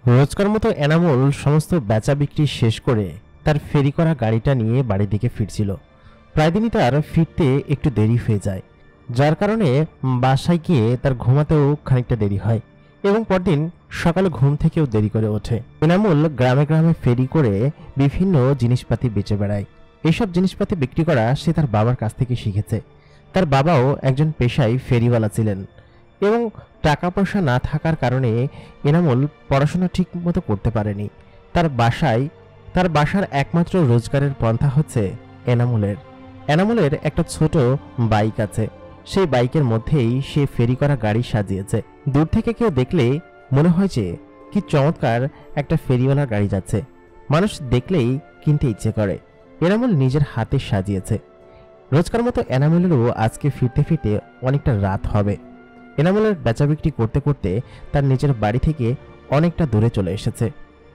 রোজকার মতো এনামুল সমস্ত বেচা বিক্রি শেষ করে তার ফেরি করা গাড়িটা নিয়ে বাড়ির দিকে ফিরছিল। প্রায় দিনই তার ফিরতে একটু দেরি হয়ে যায়, যার কারণে বাসায় গিয়ে তার ঘুমাতেও খানিকটা দেরি হয় এবং পরদিন সকালে ঘুম থেকেও দেরি করে ওঠে। এনামুল গ্রামে গ্রামে ফেরি করে বিভিন্ন জিনিসপাতি বেচে বেড়ায়। এইসব জিনিসপাতি বিক্রি করা সে তার বাবার কাছ থেকে শিখেছে। তার বাবাও একজন পেশায় ফেরিওয়ালা ছিলেন এবং টাকা পয়সা না থাকার কারণে এনামুল পড়াশোনা ঠিক মতো করতে পারেনি। তার বাসার একমাত্র রোজগারের পন্থা হচ্ছে এনামুলের একটা ছোট বাইক আছে। সেই বাইকের মধ্যেই সে ফেরি করা গাড়ি সাজিয়েছে। দূর থেকে কেউ দেখলে মনে হয় যে কি চমৎকার একটা ফেরিওয়ালার গাড়ি যাচ্ছে, মানুষ দেখলেই কিনতে ইচ্ছে করে। এনামুল নিজের হাতে সাজিয়েছে। রোজকার মতো এনামুলেরও আজকে ফিরতে ফিরতে অনেকটা রাত হবে। এনামুলের বেচা বিক্রি করতে করতে তার নিজের বাড়ি থেকে অনেকটা দূরে চলে এসেছে,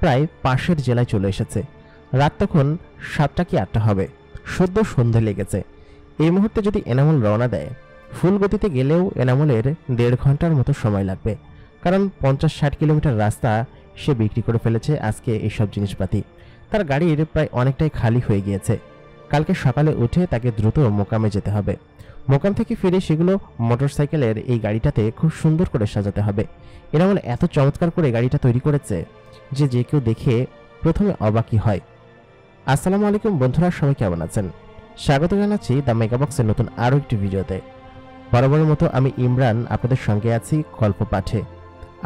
প্রায় পাশের জেলায় চলে এসেছে। রাত তখন 7টা কি 8টা হবে, সদ্য সন্ধে লেগেছে। এই মুহূর্তে যদি এনামুল রওনা দেয়, ফুল গতিতে গেলেও এনামুলের 1.5 ঘন্টার মতো সময় লাগবে, কারণ 50-60 কিলোমিটার রাস্তা সে বিক্রি করে ফেলেছে আজকে এইসব জিনিসপাতি। তার গাড়ির প্রায় অনেকটাই খালি হয়ে গিয়েছে। কালকে সকালে উঠে তাকে দ্রুত মোকামে যেতে হবে। মোকাম থেকে ফিরে সেগুলো মোটরসাইকেলের এই গাড়িটাতে খুব সুন্দর করে সাজাতে হবে। এনামুল এত চমৎকার করে গাড়িটা তৈরি করেছে যে কেউ দেখে প্রথমে অবাকই হয়। আসসালামু আলাইকুম বন্ধুরা, সবাই কেমন আছেন? স্বাগত জানাচ্ছি দ্য মেগাবক্সের নতুন আরও একটি ভিডিওতে। বরাবরের মতো আমি ইমরান আপনাদের সঙ্গে আছি গল্প পাঠে।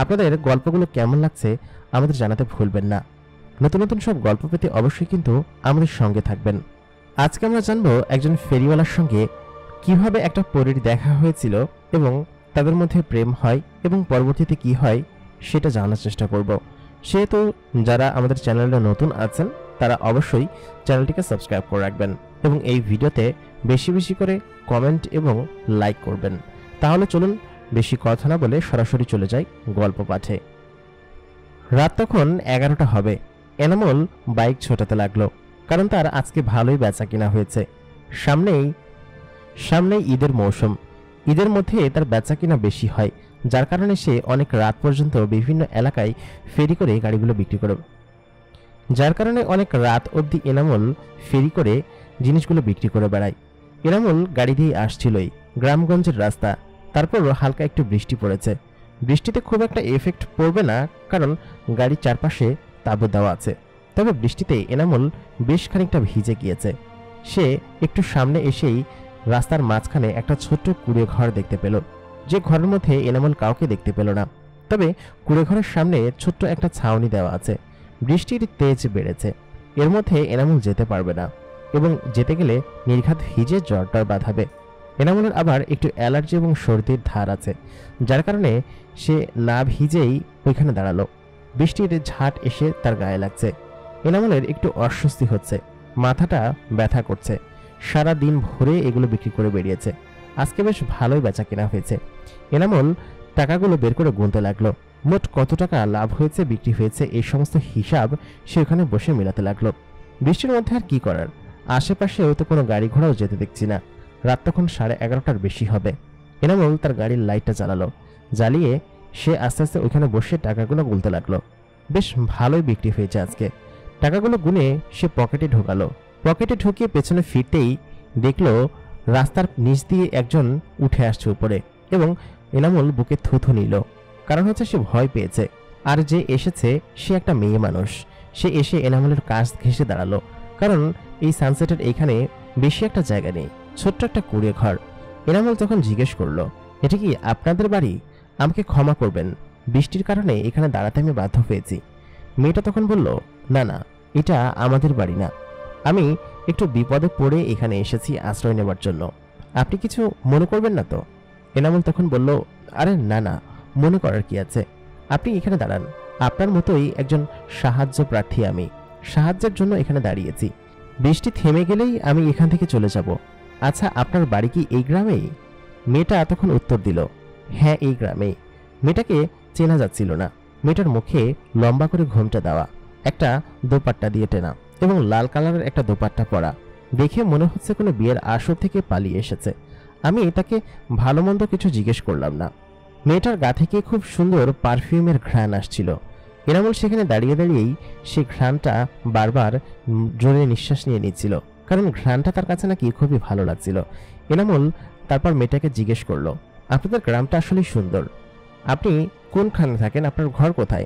আপনাদের গল্পগুলো কেমন লাগছে আমাদের জানাতে ভুলবেন না। নতুন নতুন সব গল্প পেতে অবশ্যই কিন্তু আমাদের সঙ্গে থাকবেন। আজকে আমরা জানবো একজন ফেরিওয়ালার সঙ্গে কিভাবে একটা পরীর দেখা হয়েছিল এবং তাদের মধ্যে প্রেম হয় এবং পরবর্তীতে কি হয় সেটা জানার চেষ্টা করব। সেহেতু যারা আমাদের চ্যানেলে নতুন আছেন তারা অবশ্যই চ্যানেলটিকে সাবস্ক্রাইব করে রাখবেন এবং এই ভিডিওতে বেশি বেশি করে কমেন্ট এবং লাইক করবেন। তাহলে চলুন বেশি কথা না বলে সরাসরি চলে যাই গল্প পাঠে। রাত তখন 11টা হবে। এনামুল বাইক ছোটাতে লাগলো, কারণ তার আজকে ভালোই বেচা কিনা হয়েছে। সামনেই ঈদের মৌসুম। ঈদের মধ্যে তার বেচা কিনা বেশি হয়, যার কারণে সে অনেক রাত পর্যন্ত বিভিন্ন এলাকায় ফেরি করে গাড়িগুলো বিক্রি করে, যার কারণে অনেক রাত অবধি এনামুল ফেরি করে জিনিসগুলো বিক্রি করে বেড়ায়। এনামুল গাড়ি দিয়ে আসছিলই, গ্রামগঞ্জের রাস্তা। তারপর হালকা একটু বৃষ্টি পড়েছে। বৃষ্টিতে খুব একটা এফেক্ট পড়বে না, কারণ গাড়ির চারপাশে তাঁবু দেওয়া আছে। তবে বৃষ্টিতে এনামুল বেশ খানিকটা ভিজে গিয়েছে। সে একটু সামনে এসেই রাস্তার মাঝখানে একটা ছোট্ট কুঁড়ে ঘর দেখতে পেল, যে ঘরের মধ্যে এনামুল কাউকে দেখতে পেল না। তবে কুঁড়ে ঘরের সামনে ছোট্ট একটা ছাউনি দেওয়া আছে। বৃষ্টির তেজ বেড়েছে, এর মধ্যে এনামুল যেতে পারবে না এবং যেতে গেলে নির্ঘাত ভিজে জ্বর বাঁধাবে। এনামুলের আবার একটু অ্যালার্জি এবং সর্দির ধার আছে, যার কারণে সে না ভিজেই ওইখানে দাঁড়ালো। বৃষ্টির ঝাঁট এসে তার গায়ে লাগছে। এনামুলের একটু অস্বস্তি হচ্ছে, মাথাটা ব্যথা করছে। সারা দিন ভরে এগুলো বিক্রি করে বেরিয়েছে। আজকে বেশ ভালোই বেচা কেনা হয়েছে। এনামুল টাকাগুলো বের করে গুনতে লাগলো। মোট কত টাকা লাভ হয়েছে, বিক্রি হয়েছে, এই সমস্ত হিসাব সে ওখানে বসে মেলাতে লাগলো। বৃষ্টির মধ্যে আর কি করার, আশেপাশেও তো কোনো গাড়ি ঘোড়াও যেতে দেখছি না। রাত তখন 11:30টার বেশি হবে। এনামুল তার গাড়ির লাইটটা জ্বালিয়ে সে আস্তে আস্তে ওইখানে বসে টাকাগুলো গুনতে লাগলো। বেশ ভালোই বিক্রি হয়েছে আজকে। টাকাগুলো গুনে সে পকেটে ঢোকালো। পকেটে ঢুকিয়ে পেছনে ফিরতেই দেখলো রাস্তার নিচ দিয়ে একজন উঠে আসছে উপরে, এবং এনামুল বুকে থুথু নিল। কারণ হচ্ছে সে ভয় পেয়েছে। আর যে এসেছে সে একটা মেয়ে মানুষ। সে এসে এনামুলের কাছ ঘেঁষে দাঁড়ালো, কারণ এই সানসেটের এইখানে বেশি একটা জায়গা নেই, ছোট্ট একটা কুঁড়ে ঘর। এনামুল তখন জিজ্ঞেস করলো, এটা কি আপনাদের বাড়ি? আমাকে ক্ষমা করবেন, বৃষ্টির কারণে এখানে দাঁড়াতে আমি বাধ্য হয়েছি। মেয়েটা তখন বলল, না না, এটা আমাদের বাড়ি না, আমি একটু বিপদে পড়ে এখানে এসেছি আশ্রয় নেবার জন্য, আপনি কিছু মনে করবেন না তো? এনামুল তখন বলল, আরে না না, মনে করার কি আছে, আপনি এখানে দাঁড়ান, আপনার মতোই একজন সাহায্য প্রার্থী, আমি সাহায্যের জন্য এখানে দাঁড়িয়েছি। বৃষ্টি থেমে গেলেই আমি এখান থেকে চলে যাব। আচ্ছা, আপনার বাড়ি কি এই গ্রামেই? মেয়েটা তখন উত্তর দিল, হ্যাঁ এই গ্রামেই। মেয়েটাকে চেনা যাচ্ছিল না। মেয়েটার মুখে লম্বা করে ঘোমটা দেওয়া, একটা দোপাট্টা দিয়ে টেনা এবং লাল কালারের একটা দোপাট্টা পরা। দেখে মনে হচ্ছে কোনো বিয়ের আসর থেকে পালিয়ে এসেছে। আমি তাকে ভালো মন্দ কিছু জিজ্ঞেস করলাম না। মেয়েটার গা থেকে খুব সুন্দর পারফিউমের ঘ্রাণ আসছিল। এনামুল সেখানে দাঁড়িয়ে দাঁড়িয়েই সে ঘ্রাণটা বারবার জোরে নিঃশ্বাস নিয়ে নিচ্ছিল, কারণ ঘ্রাণটা তার কাছে নাকি খুবই ভালো লাগছিল। এনামুল তারপর মেয়েটাকে জিজ্ঞেস করলো, আপনাদের গ্রামটা আসলে সুন্দর, আপনি কোনখানে থাকেন, আপনার ঘর কোথায়?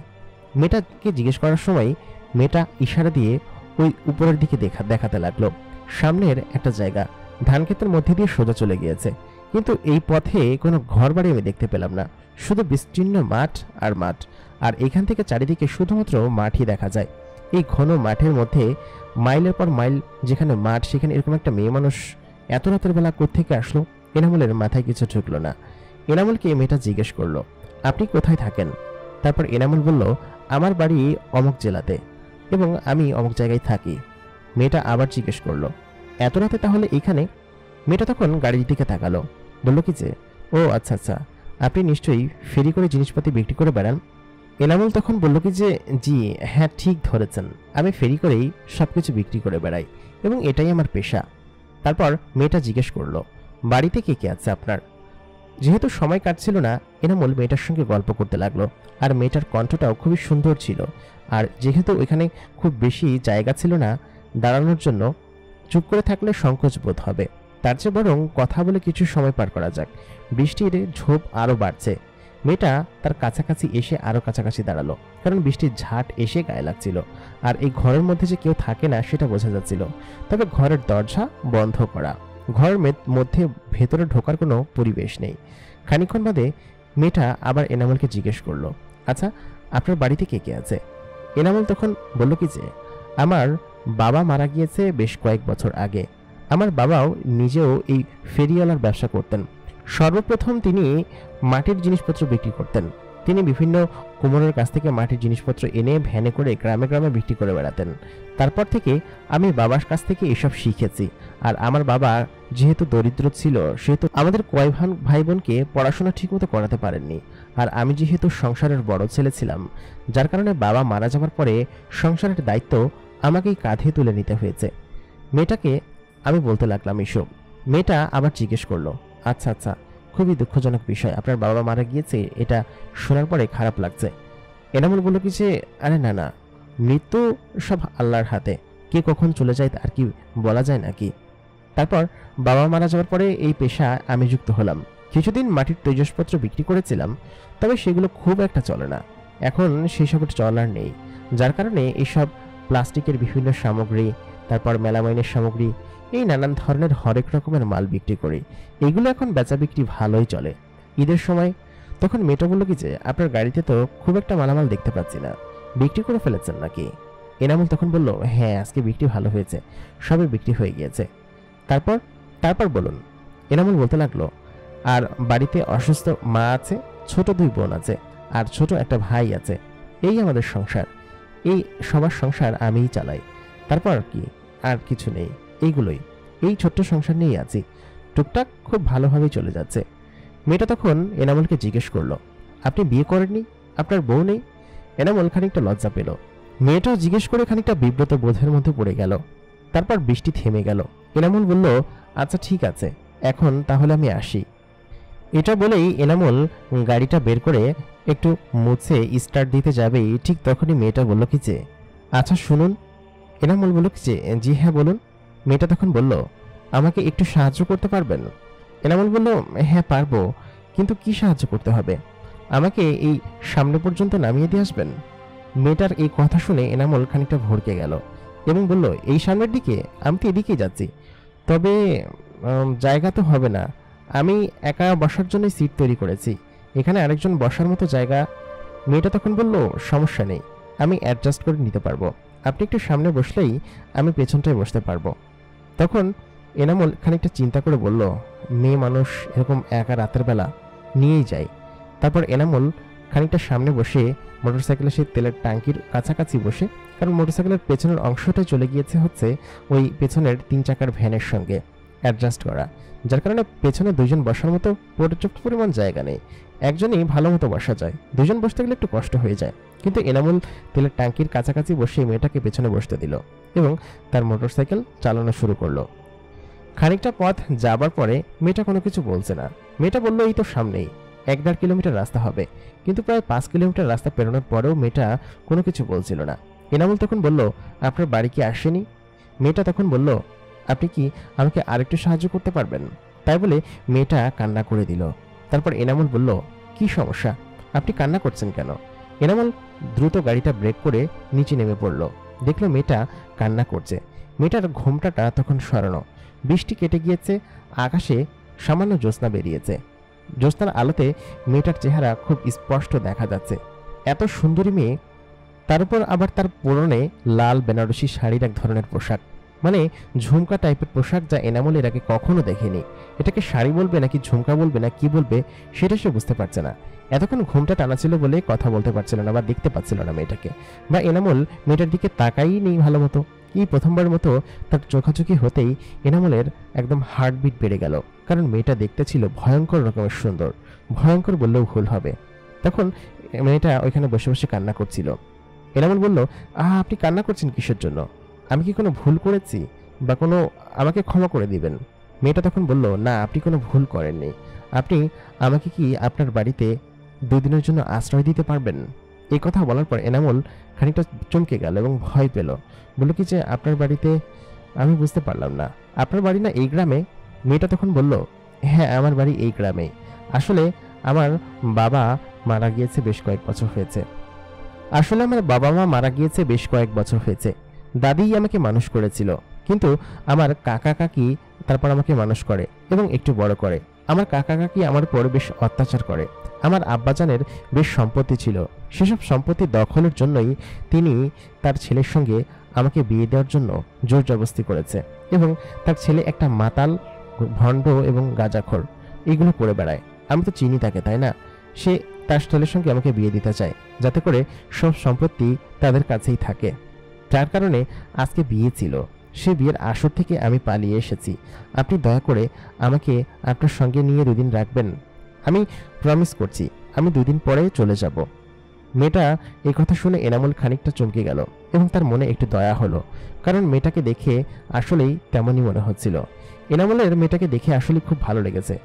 মেয়েটাকে জিজ্ঞেস করার সময় মেয়েটা ইশারা দিয়ে ওই উপরের দিকে দেখাতে লাগলো। সামনের একটা জায়গা ধান ক্ষেতের মধ্যে দিয়ে সোজা চলে গিয়েছে, কিন্তু এই পথে কোনো ঘর বাড়ি আমি দেখতে পেলাম না, শুধু বিস্তীর্ণ মাঠ আর মাঠ, আর এখান থেকে চারিদিকে শুধুমাত্র মাঠই দেখা যায়। এই ঘন মাঠের মধ্যে মাইলের পর মাইল যেখানে মাঠ, সেখানে এরকম একটা মেয়ে মানুষ এত রাতের বেলা কোত্থেকে আসলো? এনামুলের মাথায় কিছু ঢুকলো না। এনামুলকে মেয়েটা জিজ্ঞেস করলো, আপনি কোথায় থাকেন? তারপর এনামুল বলল, আমার বাড়ি অমুক জেলাতে এবং আমি অমুক জায়গায় থাকি। মেয়েটা আবার জিজ্ঞেস করলো, এত রাতে তাহলে এখানে? মেয়েটা তখন গাড়ির দিকে তাকালো, বলল কি যে, ও আচ্ছা আচ্ছা, আপনি নিশ্চয়ই ফেরি করে জিনিসপাতি বিক্রি করে বেড়ান। এনামুল তখন বলল কি যে, জি হ্যাঁ ঠিক ধরেছেন, আমি ফেরি করেই সবকিছু বিক্রি করে বেড়াই এবং এটাই আমার পেশা। তারপর মেয়েটা জিজ্ঞেস করলো, বাড়িতে কে কে আছে আপনার? যেহেতু সময় কাটছিল না, এনামুল মেয়েটার সঙ্গে গল্প করতে লাগলো, আর মেয়েটার কণ্ঠটাও খুবই সুন্দর ছিল। আর যেহেতু ওইখানে খুব বেশি জায়গা ছিল না দাঁড়ানোর জন্য, চুপ করে থাকলে সংকোচ বোধ হবে, তার চেয়ে বরং কথা বলে কিছু সময় পার করা যাক। বৃষ্টির ঝোপ আরও বাড়ছে। মেয়েটা তার কাছাকাছি এসে আরও কাছাকাছি দাঁড়ালো, কারণ বৃষ্টির ঝাট এসে গায়ে লাগছিল, আর এই ঘরের মধ্যে যে কেউ থাকে না সেটা বোঝা যাচ্ছিল। তবে ঘরের দরজা বন্ধ করা, ঘরের মধ্যে ভেতরে ঢোকার কোনো পরিবেশ নেই। খানিকক্ষণ বাদে মেয়েটা আবার এনামুলকে জিজ্ঞেস করলো, আচ্ছা আপনার বাড়িতে কে কে আছে? এনামুল তখন বলল কি যে, আমার বাবা মারা গিয়েছে বেশ কয়েক বছর আগে। আমার বাবাও নিজেও এই ফেরিওয়ালার ব্যবসা করতেন। সর্বপ্রথম তিনি মাটির জিনিসপত্র বিক্রি করতেন। তিনি বিভিন্ন কুমোরের কাছ থেকে মাটির জিনিসপত্র এনে ভ্যানে করে গ্রামে গ্রামে বিক্রি করে বেড়াতেন। তারপর থেকে আমি বাবার কাছ থেকে এসব শিখেছি। আর আমার বাবা যেহেতু দরিদ্র ছিল, সেহেতু আমাদের কয় ভাই বোনকে পড়াশোনা ঠিকমতো করাতে পারেননি। আর আমি যেহেতু সংসারের বড় ছেলে ছিলাম, যার কারণে বাবা মারা যাওয়ার পরে সংসারের দায়িত্ব আমাকেই কাঁধে তুলে নিতে হয়েছে। মেয়েটাকে আমি বলতে লাগলাম এসব। মেয়েটা আবার জিজ্ঞেস করলো, আচ্ছা আচ্ছা, খুবই দুঃখজনক বিষয়, আপনার বাবা মারা গিয়েছে, এটা শোনার পরে খারাপ লাগছে। এনামুল বলল কি যে, আরে না না, মৃত্যু সব আল্লাহর হাতে, কে কখন চলে যায় আর কি বলা যায় নাকি। তারপর বাবা মারা যাওয়ার পরে এই পেশা আমি যুক্ত হলাম। কিছুদিন মাটির তৈজসপত্র বিক্রি করেছিলাম, তবে সেগুলো খুব একটা চলে না, এখন সেসবের চলার নেই। যার কারণে এইসব প্লাস্টিকের বিভিন্ন সামগ্রী, তারপর মেলামাইনের সামগ্রী, এই নানান ধরনের হরেক রকমের মাল বিক্রি করি। এগুলো এখন বেচা বিক্রি ভালোই চলে। ঈদের সময় তখন মেয়েটা বলল কি যে, আপনার গাড়িতে তো খুব একটা মালামাল দেখতে পাচ্ছি না, বিক্রি করে ফেলেছেন নাকি? এনামুল তখন বলল, হ্যাঁ আজকে বিক্রি ভালো হয়েছে, সবই বিক্রি হয়ে গিয়েছে। তারপর তারপর বলুন। এনামুল বলতে লাগলো, আর বাড়িতে অসুস্থ মা আছে, ছোট 2 বোন আছে, আর ছোট একটা ভাই আছে। এই আমাদের সংসার, এই সবার সংসার আমিই চালাই। তারপর কি, আর কিছু নেই, এইগুলোই, এই ছোট্ট সংসার নিয়েই আছি, টুকটাক খুব ভালোভাবেই চলে যাচ্ছে। মেয়েটা তখন এনামুলকে জিজ্ঞেস করলো, আপনি বিয়ে করেননি, আপনার বউ নেই? এনামুল খানিকটা লজ্জা পেল। মেয়েটাও জিজ্ঞেস করে খানিকটা বিব্রত বোধের মধ্যে পড়ে গেল। তারপর বৃষ্টি থেমে গেল। এনামুল বলল, আচ্ছা ঠিক আছে, এখন তাহলে আমি আসি। এটা বলেই এনামুল গাড়িটা বের করে একটু মুছে স্টার্ট দিতে যাবেই, ঠিক তখনই মেয়েটা বলল কি যে, আচ্ছা শুনুন। এনামুল বলল কি যে, জি হ্যাঁ বলুন। মেয়েটা তখন বলল, আমাকে একটু সাহায্য করতে পারবেন? এনামুল বলল, হ্যাঁ পারবো, কিন্তু কি সাহায্য করতে হবে? আমাকে এই সামনে পর্যন্ত নামিয়ে দিয়ে আসবেন? মেয়েটার এই কথা শুনে এনামুল খানিকটা ভড়কে গেল এবং বলল, এই সামনের দিকে? আমি তো এদিকেই যাচ্ছি, তবে জায়গা তো হবে না, আমি একা বসার জন্য সিট তৈরি করেছি, এখানে আরেকজন বসার মতো জায়গা। মেয়েটা তখন বলল, সমস্যা নেই, আমি অ্যাডজাস্ট করে নিতে পারবো, আপনি একটু সামনে বসলেই আমি পেছনটায় বসতে পারবো। তখন এনামুল খানিকটা চিন্তা করে বলল, মেয়ে মানুষ এরকম একা রাতের বেলা নিয়েই যায়। তারপর এনামুল খানিকটা সামনে বসে মোটরসাইকেলের সেই তেলের ট্যাঙ্কির কাছাকাছি বসে, কারণ মোটরসাইকেলের পেছনের অংশটা চলে গিয়েছে হচ্ছে ওই পেছনের 3 চাকার ভ্যানের সঙ্গে অ্যাডজাস্ট করা, যার কারণে পেছনে 2 জন বসার মতো পর্যাপ্ত পরিমাণ জায়গা নেই। একজনই ভালো মতো বসা যায়, 2 জন বসতে গেলে একটু কষ্ট হয়ে যায়। কিন্তু এনামুল তেলের ট্যাঙ্কির কাছাকাছি বসে মেয়েটাকে পেছনে বসতে দিল এবং তার মোটরসাইকেল চালানো শুরু করলো। খানিকটা পথ যাবার পরে মেয়েটা কোনো কিছু বলছে না। মেয়েটা বলল, এই তো সামনেই। 1-1.5 কিলোমিটার রাস্তা হবে, কিন্তু প্রায় 5 কিলোমিটার রাস্তা পেরোনোর পরেও মেয়েটা কোনো কিছু বলছিল না। এনামুল তখন বলল, আপনার বাড়ি কি আসেনি? মেয়েটা তখন বলল, আপনি কি আমাকে আরেকটু সাহায্য করতে পারবেন? তাই বলে মেয়েটা কান্না করে দিল। তারপর এনামুল বলল, কি সমস্যা, আপনি কান্না করছেন কেন? এনামুল দ্রুত গাড়িটা ব্রেক করে নিচে নেমে পড়ল। দেখলো মেয়েটা কান্না করছে। মেয়েটার ঘোমটাটা তখন সরানো, বৃষ্টি কেটে গিয়েছে, আকাশে সামান্য জ্যোৎস্না বেরিয়েছে। জ্যোৎস্নার আলোতে মেয়েটার চেহারা খুব স্পষ্ট দেখা যাচ্ছে। এত সুন্দরী মেয়ে, তার উপর আবার তার পরনে লাল বেনারসি শাড়ির এক ধরনের পোশাক, মানে ঝুমকা টাইপের পোশাক, যা এনামুল এর আগে কখনো দেখেনি। এটাকে শাড়ি বলবে নাকি ঝুমকা বলবে না কি বলবে সেটা সে বুঝতে পারছে না। এতক্ষণ ঘুমটা টানা ছিল বলে কথা বলতে পারছিল না বা দেখতে পাচ্ছিল না মেয়েটাকে, বা এনামুল মেয়েটার দিকে তাকাই নেই ভালো মতো। এই প্রথমবার মতো তার চোখাচোখি হতেই এনামুলের একদম হার্টবিট বেড়ে গেল, কারণ মেয়েটা দেখতে ছিল ভয়ঙ্কর রকমের সুন্দর। ভয়ঙ্কর বললেও ভুল হবে। তখন মেয়েটা ওইখানে বসে বসে কান্না করছিল। এনামুল বলল, আপনি কান্না করছেন কিসের জন্য? আমি কি কোনো ভুল করেছি বা কোনো, আমাকে ক্ষমা করে দিবেন। মেয়েটা তখন বলল, না, আপনি কোনো ভুল করেননি। আপনি আমাকে কি আপনার বাড়িতে 2 দিনের জন্য আশ্রয় দিতে পারবেন? এই কথা বলার পর এনামুল খানিকটা চমকে গেল এবং ভয় পেল। বলল কি যে, আপনার বাড়িতে? আমি বুঝতে পারলাম না, আপনার বাড়ি না এই গ্রামে? মেয়েটা তখন বলল, হ্যাঁ, আমার বাড়ি এই গ্রামে। আসলে আমার বাবা মারা গিয়েছে বেশ কয়েক বছর হয়েছে। আমার বাবা মা মারা গিয়েছে বেশ কয়েক বছর হয়েছে। দাদিই আমাকে মানুষ করেছিল, কিন্তু আমার কাকা কাকি তারপর আমাকে মানুষ করে এবং একটু বড় করে। আমার কাকা কাকি আমার উপর বেশ অত্যাচার করে। আমার আব্বাজানের বেশ সম্পত্তি ছিল, সেসব সম্পত্তি দখলের জন্যই তিনি তার ছেলের সঙ্গে আমাকে বিয়ে দেওয়ার জন্য জোর জবরদস্তি করেছে, এবং তার ছেলে একটা মাতাল, ভণ্ড এবং গাঁজাখোর, এগুলো করে বেড়ায়। আমি তো চিনি তাকে, তাই না? সে তার ছেলের সঙ্গে আমাকে বিয়ে দিতে চায়, যাতে করে সব সম্পত্তি তাদের কাছেই থাকে। যার কারণে আজকে বিয়ে ছিল, সে বিয়ের আসর থেকে আমি পালিয়ে এসেছি। আপনি দয়া করে আমাকে আপনার সঙ্গে নিয়ে 2 দিন রাখবেন। আমি প্রমিস করছি, আমি 2 দিন পরে চলে যাব। মেয়েটা এই কথা শুনে এনামুল খানিকটা চমকে গেল এবং তার মনে একটু দয়া হলো, কারণ মেয়েটাকে দেখে আসলেই তেমনই মনে হচ্ছিল। এনামুলের মেয়েটাকে দেখে আসলেই খুব ভালো লেগেছে।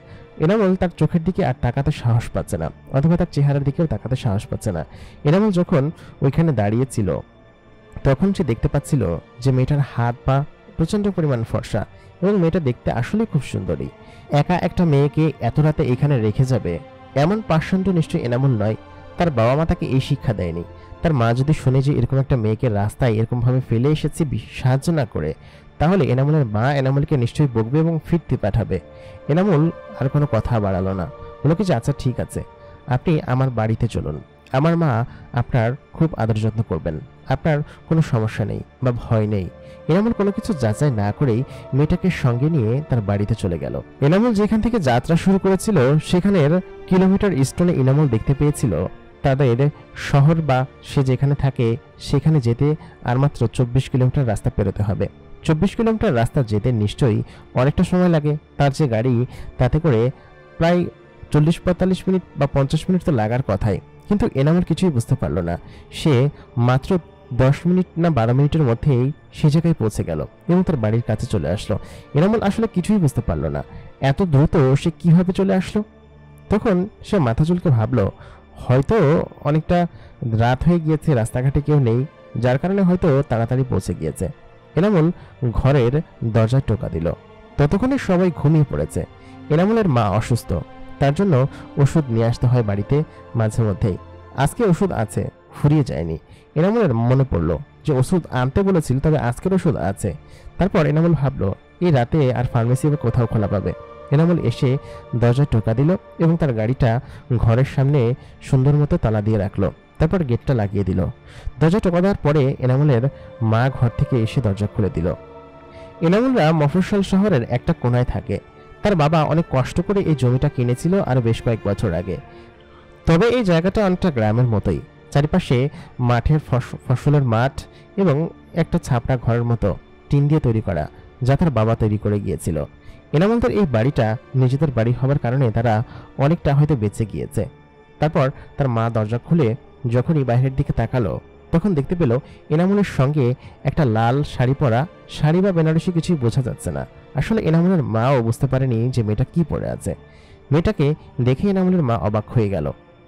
এনামুল তার চোখের দিকে আর তাকাতে সাহস পাচ্ছে না, অথবা তার চেহারার দিকেও তাকাতে সাহস পাচ্ছে না। এনামুল যখন ওইখানে দাঁড়িয়েছিল তখন সে দেখতে পাচ্ছিল যে মেয়েটার হাত পা প্রচন্ড পরিমাণ ফর্সা এবং মেয়েটা দেখতে আসলে খুব সুন্দরী। একা একটা মেয়েকে এত রাতে এখানে রেখে যাবে এমন পাষণ্ড নিশ্চয়ই এনামুল নয়। তার বাবা মা তাকে এই শিক্ষা দেয়নি। তার মা যদি শুনে যে এরকম একটা মেয়েকে রাস্তায় এরকম ভাবে ফেলে এসেছে সাহায্য না করে, তাহলে এনামুলের মা এনামুলকে নিশ্চয়ই বকবে এবং ফিরতে পাঠাবে। এনামুল আর কোনো কথা বাড়ালো না, বলল কি যে, আচ্ছা ঠিক আছে, আপনি আমার বাড়িতে চলুন। আমার মা আপনার খুব আদর যত্ন করবেন, আপনার কোনো সমস্যা নেই বা ভয় নেই। এনামুল কোনো কিছু যাচাই না করেই মেয়েটাকে সঙ্গে নিয়ে তার বাড়িতে চলে গেল। এনামুল যেখান থেকে যাত্রা শুরু করেছিল সেখানের কিলোমিটার স্টোনে এনামুল দেখতে পেয়েছিল তাদের শহর বা সে যেখানে থাকে সেখানে যেতে আর মাত্র 24 কিলোমিটার রাস্তা পেরোতে হবে। 24 কিলোমিটার রাস্তা যেতে নিশ্চয়ই অনেকটা সময় লাগে। তার যে গাড়ি, তাতে করে প্রায় 40-45 মিনিট বা 50 মিনিট তো লাগার কথাই। কিন্তু এনামুল কিছুই বুঝতে পারল না। সে মাত্র 10 মিনিট না 12 মিনিটের মধ্যেই সে জায়গায় পৌঁছে গেল এবং তার বাড়ির কাছে চলে আসলো। এনামুল আসলে কিছুই বুঝতে পারল না, এত দ্রুত সে কিভাবে চলে আসলো। তখন সে মাথা চুলকে ভাবলো, হয়তো অনেকটা রাত হয়ে গিয়েছে, রাস্তাঘাটে কেউ নেই, যার কারণে হয়তো তাড়াতাড়ি পৌঁছে গিয়েছে। এনামুল ঘরের দরজায় টোকা দিল। ততক্ষণে সবাই ঘুমিয়ে পড়েছে। এনামুলের মা অসুস্থ, তার জন্য ওষুধ নিয়ে আসতে হয় বাড়িতে মাঝে মধ্যেই। আজকে ওষুধ আছে, ফুরিয়ে যায়নি। এনামুলের মনে পড়লো যে ওষুধ আনতে বলেছিল, তবে আজকের ওষুধ আছে। তারপর এনামুল ভাবলো, এই রাতে আর ফার্মেসি বা কোথাও খোলা পাবে। এনামুল এসে দরজায় টোকা দিল এবং তার গাড়িটা ঘরের সামনে সুন্দর মতো তালা দিয়ে রাখলো। তারপর গেটটা লাগিয়ে দিল। দরজা টোকা দেওয়ার পরে এনামুলের মা ঘর থেকে এসে দরজা খুলে দিল। এনামুলরা মফস্বল শহরের একটা কোনায় থাকে। তার বাবা অনেক কষ্ট করে এই জমিটা কিনেছিল আরো বেশ কয়েক বছর আগে। তবে এই জায়গাটা অনেকটা গ্রামের মতোই, চারিপাশে মাঠের ফসলের মাঠ এবং একটা ছাপড়া ঘরের মতো টিন দিয়ে তৈরি করা, যা তার বাবা তৈরি করে গিয়েছিল। এনামুলদের এই বাড়িটা নিজেদের বাড়ি হওয়ার কারণে তারা অনেকটা হয়তো বেঁচে গিয়েছে। তারপর তার মা দরজা খুলে যখনই বাইরের দিকে তাকালো, তখন দেখতে পেল এনামুলের সঙ্গে একটা লাল শাড়ি পরা, শাড়ি বা বেনারসি কিছুই বোঝা যাচ্ছে না। আসলে এনামুলের মাও বুঝতে পারেনি যে মেয়েটা কি পরে আছে। মেয়েটাকে দেখে এনামুলের মা অবাক হয়ে গেল।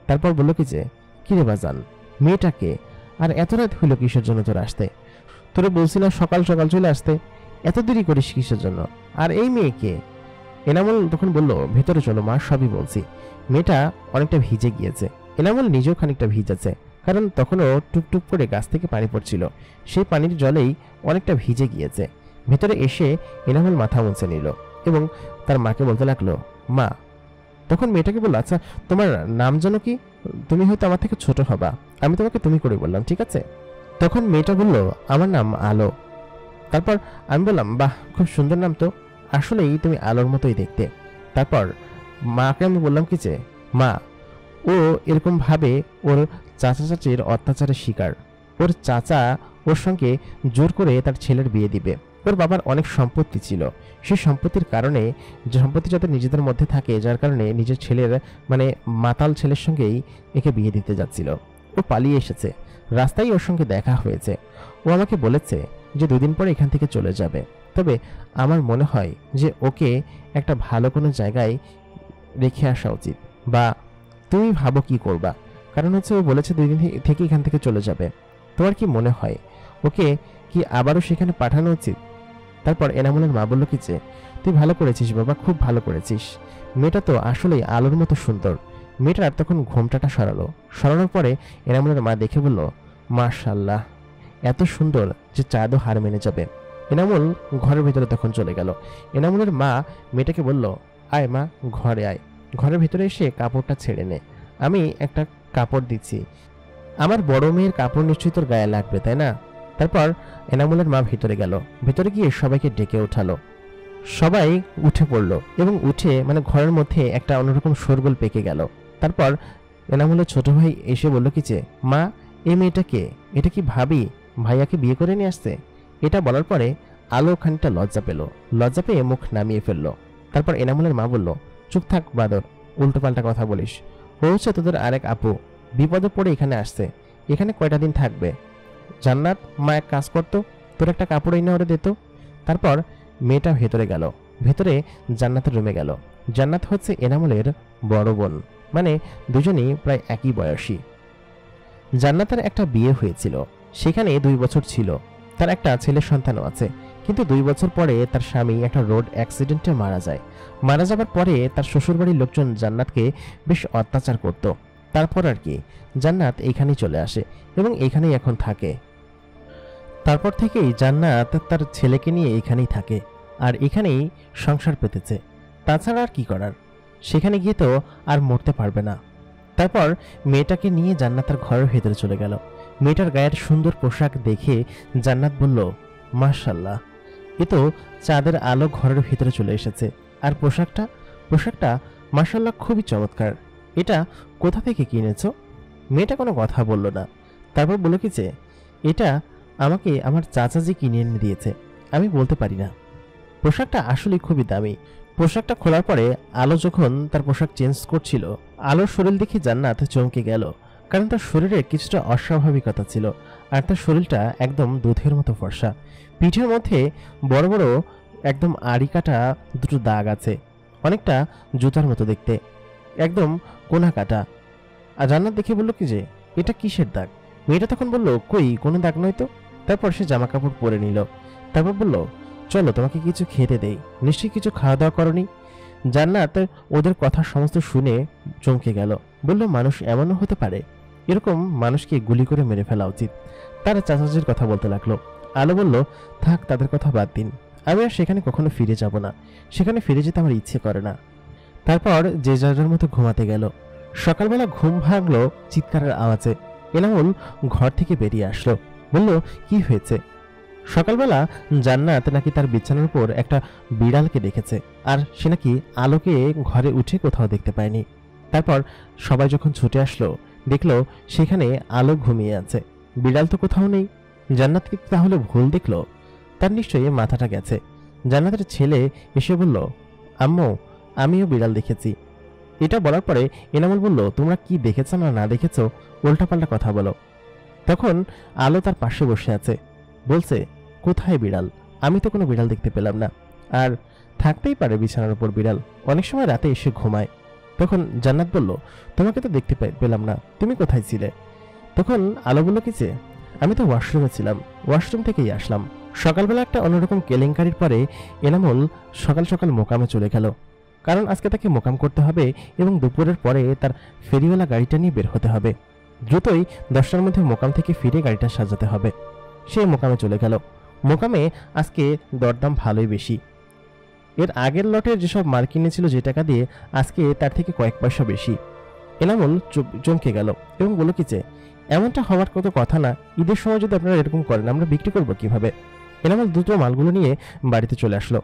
তারপর বলল কি যে, কিরে বাজান, মেয়েটাকে? আর এত রাত হইল কিসের জন্য তোর আসতে? তোরে বলছি না সকাল সকাল চলে আসতে, এত দেরি করিস কিসের জন্য? আর এই মেয়েকে? এনামুল তখন বলল, ভেতরে চলো মা, সবই বলছি। মেয়েটা অনেকটা ভিজে গিয়েছে, এনামুল নিজেও খানিকটা ভিজেছে, কারণ তখনও টুকটুক করে গাছ থেকে পানি পড়ছিল, সেই পানির জলেই অনেকটা ভিজে গিয়েছে। ভেতরে এসে এনামুল মাথা মুছে নিল এবং তার মাকে বলতে লাগলো, মা। তখন মেয়েটাকে বলল, আচ্ছা তোমার নাম যেন কি? তুমি হয়তো আমার থেকে ছোট হবা, আমি তোমাকে তুমি করে বললাম, ঠিক আছে? তখন মেয়েটা বলল, আমার নাম আলো। তারপর আমি বললাম, বাহ, খুব সুন্দর নাম তো, আসলেই তুমি আলোর মতোই দেখতে। তারপর মাকে আমি বললাম কি যে, মা, ও এরকম ভাবে ওর চাচা চাচির অত্যাচারের শিকার। ওর চাচা ওর সঙ্গে জোর করে তার ছেলের বিয়ে দিবে। ওর বাবার অনেক সম্পত্তি ছিল, সেই সম্পত্তির কারণে, যে সম্পত্তি যাতে নিজেদের মধ্যে থাকে, যার কারণে নিজের ছেলের মানে মাতাল ছেলের সঙ্গেই একে বিয়ে দিতে যাচ্ছিল। ও পালিয়ে এসেছে, রাস্তায় ওর সঙ্গে দেখা হয়েছে। ও আমাকে বলেছে যে 2 দিন পরে এখান থেকে চলে যাবে। তবে আমার মনে হয় যে ওকে একটা ভালো কোনো জায়গায় রেখে আসা উচিত, বা তুমি ভাবো কি করবা? কারণ হচ্ছে ও বলেছে 2 দিন থেকে এখান থেকে চলে যাবে। তোমার কি মনে হয় ওকে কি আবারও সেখানে পাঠানো উচিত? তারপর এনামুলের মা বলল কি যে, তুই ভালো করেছিস বাবা, খুব ভালো করেছিস। মেয়েটা তো আসলেই আলোর মতো সুন্দর। মেয়েটার তখন ঘোমটাটা সরানোর পরে এনামুলের মা দেখে বলল, মাশাআল্লাহ, এত সুন্দর যে চাঁদও হার মেনে যাবে। এনামুল ঘরের ভিতরে তখন চলে গেল। এনামুলের মা মেয়েটাকে বলল, আয় মা, ঘরে আয়, ঘরের ভিতরে এসে কাপড়টা ছেড়ে নে, আমি একটা কাপড় দিচ্ছি। আমার বড় মেয়ের কাপড় নিশ্চয়ই তোর গায়ে লাগবে, তাই না? তারপর এনামুলের মা ভিতরে গেল, ভিতরে গিয়ে সবাইকে ডেকে উঠালো। সবাই উঠে পড়ল এবং উঠে মানে ঘরের মধ্যে একটা অন্যরকম শোরগোল পেকে গেল। তারপর এনামুলের ছোট ভাই এসে বলল কি যে, মা, এই মেয়েটা কে? এটা কি ভাবি ভাইয়াকে বিয়ে করে নিয়ে আসছে? এটা বলার পরে আলো খানিকটা লজ্জা পেল, লজ্জা পেয়ে মুখ নামিয়ে ফেললো। তারপর এনামুলের মা বলল, চুপ থাক বাদর, উল্টোপাল্টা কথা বলিস। ও হচ্ছে তোদের আরেক আপু, বিপদে পড়ে এখানে আসছে। এখানে কয়টা দিন থাকবে? জান্নাত, মা এক কাজ করতো, তোর একটা কাপড় এনে ওরে দিত। তারপর মেয়েটা ভেতরে গেল, ভেতরে জান্নাতের রুমে গেল। জান্নাত হচ্ছে এনামুলের বড় বোন, মানে দুজনেই প্রায় একই বয়সী। জান্নাতের একটা বিয়ে হয়েছিল, সেখানে 2 বছর ছিল, তার একটা ছেলে সন্তানও আছে। কিন্তু 2 বছর পরে তার স্বামী একটা রোড অ্যাক্সিডেন্টে মারা যায়। মারা যাবার পরে তার শ্বশুরবাড়ির লোকজন জান্নাতকে বেশ অত্যাচার করত। তারপর আর কি, জান্নাত এইখানেই চলে আসে এবং এইখানেই এখন থাকে। তারপর থেকেই জান্নাত তার ছেলেকে নিয়ে এখানেই থাকে আর এখানেই সংসার পেতেছে। তাছাড়া আর কি করার, সেখানে গিয়ে তো আর মরতে পারবে না। তারপর মেয়েটাকে নিয়ে জান্নাত তার ঘরের ভেতরে চলে গেল। মেয়েটার গায়ের সুন্দর পোশাক দেখে জান্নাত বলল, মাশাআল্লাহ, এ তো চাঁদের আলো ঘরের ভিতরে চলে এসেছে। আর পোশাকটা মাশাআল্লাহ খুবই চমৎকার। এটা কোথা থেকে কিনেছো? মেয়েটা কোনো কথা বলল না। তারপর বলল কি যে, এটা আমাকে আমার চাচাজি কিনে এনে দিয়েছে, আমি বলতে পারি না। পোশাকটা আসলে খুবই দামি। পোশাকটা খোলার পরে আলো যখন তার পোশাক চেঞ্জ করছিল, আলোর শরীর দেখে জান্নাত চমকে গেল, কারণ তার শরীরে কিছুটা অস্বাভাবিকতা ছিল। আর তার শরীরটা একদম দুধের মতো ফর্সা, পিঠের মধ্যে বড় বড় একদম আড়ি কাটা 2টো দাগ আছে, অনেকটা জুতার মতো দেখতে, একদম কোনা কাটা। আর জান্নাত দেখে বলল কি যে, এটা কিসের দাগ? মেয়েটা তখন বলল, কই, কোনো দাগ নয় তো। তারপর সে জামা কাপড় পরে নিল। তারপর বলল, চলো তোমাকে কিছু খেতে দেই, নিশ্চয়ই কিছু খাওয়া দাওয়া করনি। জান্নাত ওদের কথা সমস্ত শুনে চমকে গেল, বলল, মানুষ এমনও হতে পারে? এরকম মানুষকে গুলি করে মেরে ফেলা উচিত। তারা চাচাজির কথা বলতে লাগলো। আলো বলল, থাক, তাদের কথা বাদ দিন, আমি আর সেখানে কখনো ফিরে যাব না, সেখানে ফিরে যেতে আমার ইচ্ছে করে না। তারপর যে যার মতো ঘুমাতে গেল। সকালবেলা ঘুম ভাঙলো চিৎকারের আওয়াজে। এনামুল ঘর থেকে বেরিয়ে আসলো, বলল, কি হয়েছে? সকালবেলা জান্নাত নাকি তার বিছানার উপর একটা বিড়ালকে দেখেছে, আর সে নাকি আলোকে ঘরে উঠে কোথাও দেখতে পায়নি। তারপর সবাই যখন ছুটে আসলো, দেখলো সেখানে আলো ঘুমিয়ে আছে, বিড়াল তো কোথাও নেই। জান্নাত কি তাহলে ভুল দেখলো? তার নিশ্চয়ই মাথাটা গেছে। জান্নাতের ছেলে এসে বলল, আম্মু, আমিও বিড়াল দেখেছি। এটা বলার পরে এনামুল বলল, তোমরা কি দেখেছ না দেখেছ, উল্টাপাল্টা কথা বলো। তখন আলো তার পাশে বসে আছে, বলছে, কোথায় বিড়াল? আমি তো কোনো বিড়াল দেখতে পেলাম না। আর থাকতেই পারে বিছানার উপর বিড়াল, অনেক সময় রাতে এসে ঘুমায়। তখন জান্নাত বলল, তোমাকে তো দেখতে পেলাম না, তুমি কোথায় ছিলে? তখন আলো বলল কি যে, আমি তো ওয়াশরুমে ছিলাম, ওয়াশরুম থেকেই আসলাম। সকালবেলা একটা অন্যরকম কেলেঙ্কারির পরে এনামুল সকাল সকাল মোকামে চলে গেল, কারণ আজকে তাকে মোকাম করতে হবে এবং দুপুরের পরে তার ফেরিওয়ালা গাড়িটা নিয়ে বের হতে হবে। দ্রুতই 10টার মধ্যে মোকাম থেকে ফিরে গাড়িটা সাজাতে হবে। সে মোকামে চলে গেল। মোকামে আজকে দরদাম ভালোই বেশি। এর আগের লটের যেসব মাল কিনেছিল যে টাকা দিয়ে, আজকে তার থেকে কয়েক পয়সা বেশি। এনামুল চমকে গেল এবং বলল কি যে, এমনটা হওয়ার কত কথা না, ঈদের সময় যদি আপনারা এরকম করেন আমরা বিক্রি করবো কিভাবে? এনামুল দ্রুত মালগুলো নিয়ে বাড়িতে চলে আসলো।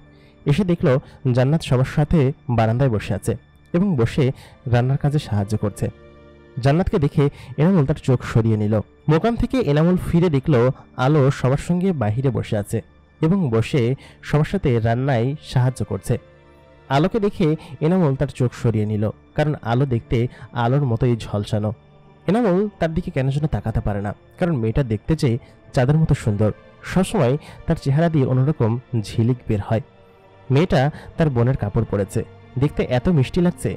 এসে দেখলো জান্নাত সবার সাথে বারান্দায় বসে আছে এবং বসে রান্নার কাজে সাহায্য করছে। জান্নাতকে দেখে এনামুল তার চোখ সরিয়ে নিল। মোকাম থেকে এনামুল ফিরে দেখলো আলো সবার সঙ্গে বাহিরে বসে আছে এবং বসে সবার সাথে রান্নায় সাহায্য করছে। আলোকে দেখে এনামুল তার চোখ সরিয়ে নিল, কারণ আলো দেখতে আলোর মতোই ঝলসানো। এনামুল তার দিকে কেন যেন তাকাতে পারে না, কারণ মেয়েটা দেখতে চেয়ে চাঁদের মতো সুন্দর। সবসময় তার চেহারা দিয়ে অন্যরকম ঝিলিক বের হয়। মেয়েটা তার বোনের কাপড় পরেছে, দেখতে এত মিষ্টি লাগছে।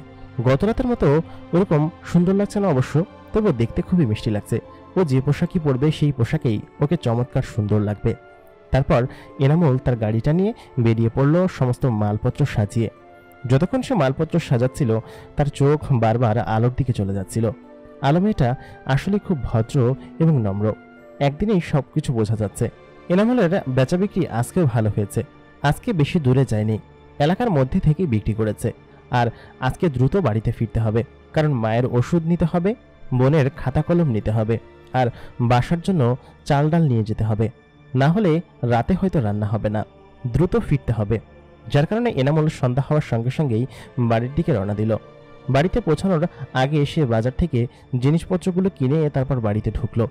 গত রাতের মতো ওরকম সুন্দর লাগছে না অবশ্য, তবু দেখতে খুবই মিষ্টি লাগছে। ও যে পোশাকই পরবে সেই পোশাকেই ওকে চমৎকার সুন্দর লাগবে। তারপর এনামুল তার গাড়িটা নিয়ে বেরিয়ে পড়ল সমস্ত মালপত্র সাজিয়ে। যতক্ষণ সে মালপত্র সাজাচ্ছিল তার চোখ বারবার আলোর দিকে চলে যাচ্ছিল। আলো মেয়েটা আসলে খুব ভদ্র এবং নম্র, একদিনেই সবকিছু বোঝা যাচ্ছে। এনামুলের বেচা বিক্রি আজকেও ভালো হয়েছে। আজকে বেশি দূরে যায়নি, এলাকার মধ্যে থেকেই বিক্রি করেছে। আর আজকে দ্রুত বাড়িতে ফিরতে হবে, কারণ মায়ের ওষুধ নিতে হবে, বোনের খাতা কলম নিতে হবে, আর বাসার জন্য চাল ডাল নিয়ে যেতে হবে। না হলে রাতে হয়তো রান্না হবে না, দ্রুত ফিরতে হবে। যার কারণে এনামুল সন্ধ্যা হওয়ার সঙ্গে সঙ্গেই বাড়ির দিকে রওনা দিল। বাড়িতে পৌঁছানোর আগে সে বাজার থেকে জিনিসপত্রগুলো কিনে তারপর বাড়িতে ঢুকলো।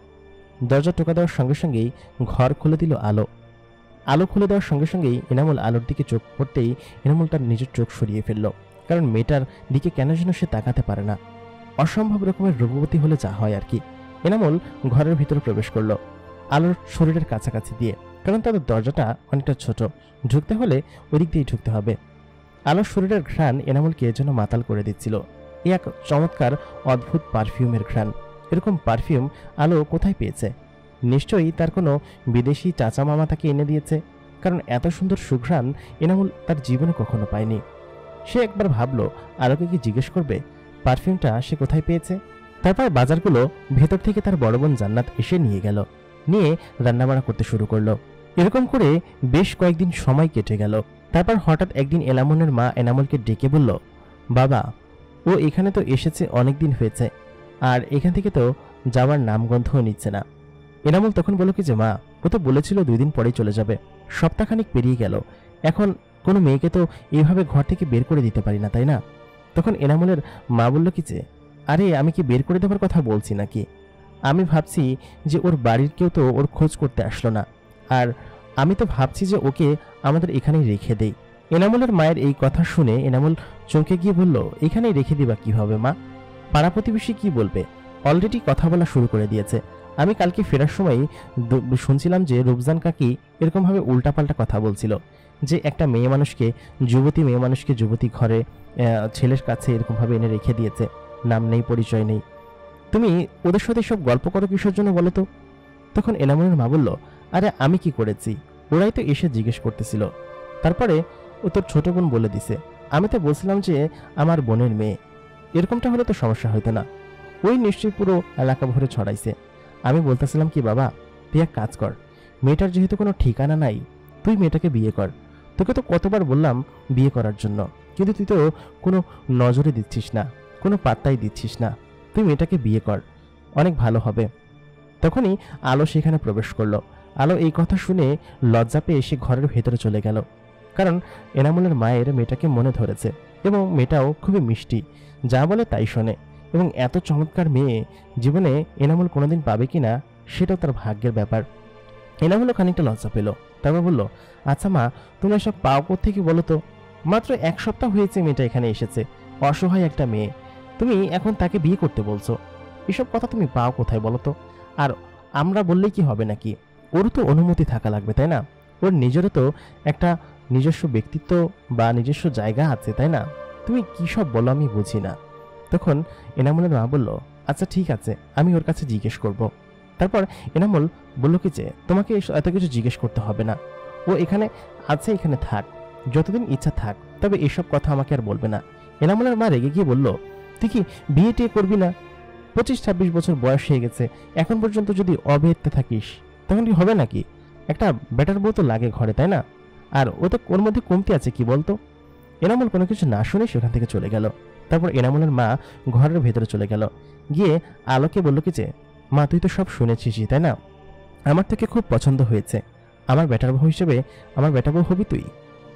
দরজা টোকা দেওয়ার সঙ্গে সঙ্গেই ঘর খুলে দিল আলো। আলো খুলে দেওয়ার সঙ্গে সঙ্গেই এনামুল আলোর দিকে চোখ পড়তেই এনামুল তার নিজের চোখ সরিয়ে ফেলল, কারণ মেয়েটার দিকে কেন যেন সে তাকাতে পারে না। অসম্ভব রকমের রূপবতী হলে যা হয় আর কি। এনামুল ঘরের ভিতরে প্রবেশ করলো আলোর শরীরের কাছাকাছি দিয়ে, কারণ তাদের দরজাটা অনেকটা ছোট, ঢুকতে হলে ওদিক দিয়েই ঢুকতে হবে। আলোর শরীরের ঘ্রাণ এনামুলকে যেন মাতাল করে দিচ্ছিল। এক চমৎকার অদ্ভুত পারফিউমের ঘ্রাণ। এরকম পারফিউম আলো কোথায় পেয়েছে? নিশ্চয়ই তার কোনো বিদেশি চাচা মামা তাকে এনে দিয়েছে, কারণ এত সুন্দর সুঘ্রাণ এনামুল তার জীবনে কখনো পায়নি। সে একবার ভাবলো আলোকে কি জিজ্ঞেস করবে পারফিউমটা সে কোথায় পেয়েছে। তারপর বাজারগুলো ভেতর থেকে তার বড় বোন জান্নাত এসে নিয়ে গেল, নিয়ে রান্নাবাড়া করতে শুরু করলো। এরকম করে বেশ কয়েকদিন সময় কেটে গেল। তারপর হঠাৎ একদিন এনামুলের মা এনামুলকে ডেকে বলল, বাবা, ও এখানে তো এসেছে অনেক দিন হয়েছে, আর এখান থেকে তো যাওয়ার নামগন্ধও নিচ্ছে না। এনামুল তখন বলল কি যে, মা, ও তো বলেছিল 2 দিন পরেই চলে যাবে, সপ্তাহখানিক পেরিয়ে গেল, এখন কোনো মেয়েকে তো এইভাবে ঘর থেকে বের করে দিতে পারি না, তাই না? তখন এনামুলের মা বলল কি যে, আরে আমি কি বের করে দেওয়ার কথা বলছি নাকি? আমি ভাবছি যে ওর বাড়ির কেউ তো ওর খোঁজ করতে আসলো না, আর আমি তো ভাবছি যে ওকে আমাদের এখানেই রেখে দেই। এনামুলের মায়ের এই কথা শুনে এনামুল চমকে গিয়ে বলল, এখানেই রেখে দিবা কিভাবে মা? পাড়া প্রতিবেশী কি বলবে? অলরেডি কথা বলা শুরু করে দিয়েছে। আমি কালকে ফেরার সময় শুনছিলাম যে রূপজান কাকি এরকমভাবে উল্টাপাল্টা কথা বলছিল, যে একটা মেয়ে মানুষকে যুবতী ঘরে ছেলের কাছে এরকমভাবে এনে রেখে দিয়েছে, নাম নেই, পরিচয় নেই। তুমি ওদের সাথে সব গল্প করো কিসের জন্য বলো তো? তখন এনামুলের মা বলল, আরে আমি কি করেছি? ওরাই তো এসে জিজ্ঞেস করতেছিল। তারপরে ও তোর ছোট বোন বলে দিছে। আমি তো বলছিলাম যে আমার বোনের মেয়ে, এরকমটা হলে তো সমস্যা হইতো না। ওই নিশ্চয়ই পুরো এলাকা ভরে ছড়াইছে। আমি বলতেছিলাম কি, বাবা, তুই এক কাজ কর, মেয়েটার যেহেতু কোনো ঠিকানা নাই, তুই মেয়েটাকে বিয়ে কর। তোকে তো কতবার বললাম বিয়ে করার জন্য, কিন্তু তুই তো কোনো নজরে দিচ্ছিস না, কোনো পাত্তাই দিচ্ছিস না। তুই মেয়েটাকে বিয়ে কর, অনেক ভালো হবে। তখনই আলো সেখানে প্রবেশ করলো। আলো এই কথা শুনে লজ্জা পেয়ে সে ঘরের ভেতরে চলে গেল, কারণ এনামুলের মায়ের মেয়েটাকে মনে ধরেছে এবং মেয়েটাও খুবই মিষ্টি, যা বলে তাই শোনে। এবং এত চমৎকার মেয়ে জীবনে এনামুল কোনোদিন পাবে কিনা সেটাও তার ভাগ্যের ব্যাপার। এনামুলও খানিকটা লজ্জা পেল। তারপর বলল, আচ্ছা মা, তুমি এসব পাও কোত্থেকে বলো তো? মাত্র 1 সপ্তাহ হয়েছে মেয়েটা এখানে এসেছে, অসহায় একটা মেয়ে, তুমি এখন তাকে বিয়ে করতে বলছো? এসব কথা তুমি পাও কোথায় বলো তো? আর আমরা বললেই কি হবে নাকি? ওরও তো অনুমতি থাকা লাগবে, তাই না? ওর নিজেরও তো একটা নিজস্ব ব্যক্তিত্ব বা নিজস্ব জায়গা আছে, তাই না? তুমি কী সব বলো আমি বুঝি না। তখন এনামুলের মা বলল, আচ্ছা ঠিক আছে, আমি ওর কাছে জিজ্ঞেস করব। তারপর এনামুল বলল কি যে তোমাকে এত কিছু জিজ্ঞেস করতে হবে না, ও এখানে আছে, এখানে থাক, যতদিন ইচ্ছা থাক, তবে এসব কথা আমাকে আর বলবে না। এনামুলের মা রেগে গিয়ে বলল, তুই কি বিয়ে টিয়ে করবি না? 25-26 বছর বয়স হয়ে গেছে, এখন পর্যন্ত যদি অবিয়েতে থাকিস তখন কি হবে নাকি? একটা বেটার বউ তো লাগে ঘরে, তাই না? আর ও তো ওর মধ্যে কমতি আছে কি বলতো? এনামুল কোনো কিছু না শুনে সেখান থেকে চলে গেল। তারপর এনামুলের মা ঘরের ভেতরে চলে গেল, গিয়ে আলোকে বলল কি যে, মা তুই তো সব শুনেছিসই তাই না? আমার থেকে খুব পছন্দ হয়েছে, আমার বেটার বউ হিসেবে আমার বেটা বউ হবি তুই।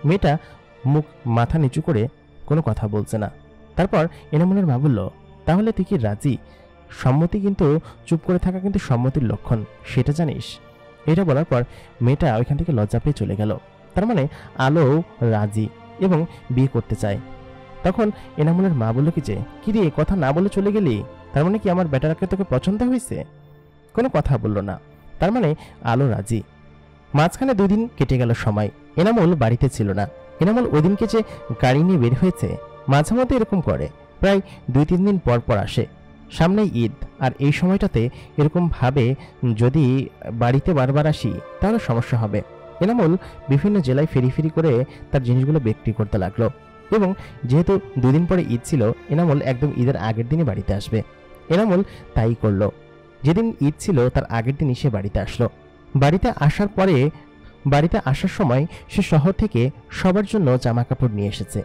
মেয়েটা মুখ মাথা নিচু করে কোনো কথা বলছে না। তারপর এনামুলের মা বলল, তাহলে তুই কি রাজি? সম্মতি কিন্তু চুপ করে থাকা কিন্তু সম্মতির লক্ষণ, সেটা জানিস? এটা বলার পর মেয়েটা ওইখান থেকে লজ্জা পেয়ে চলে গেল। তার মানে আলো রাজি এবং বিয়ে করতে চায়। তখন এনামুলের মা বলল কি যে, কি রে কথা না বলে চলে গেলি? তার মানে কি আমার বেটারাকে তোকে পছন্দ হয়েছে? কোনো কথা বলল না। তার মানে আলো রাজি। মাঝখানে 2 দিন কেটে গেল সময়। এনামুল বাড়িতে ছিল না। এনামুল ওই দিনকে যে গাড়ি নিয়ে বের হয়েছে, মাঝে মধ্যে এরকম করে, প্রায় 2-3 দিন পর পর আসে। সামনেই ঈদ, আর এই সময়টাতে এরকম ভাবে যদি বাড়িতে বারবার আসি তাহলে সমস্যা হবে। এনামুল বিভিন্ন জেলায় ফেরি ফেরি করে তার জিনিসগুলো বিক্রি করতে লাগলো, এবং যেহেতু 2 দিন পরে ঈদ ছিল, এনামুল একদম ঈদের আগের দিনই বাড়িতে আসবে। এনামুল তাই করলো। যেদিন ঈদ ছিল তার আগের দিনই সে বাড়িতে আসলো। বাড়িতে আসার সময় সে শহর থেকে সবার জন্য জামা কাপড় নিয়ে এসেছে,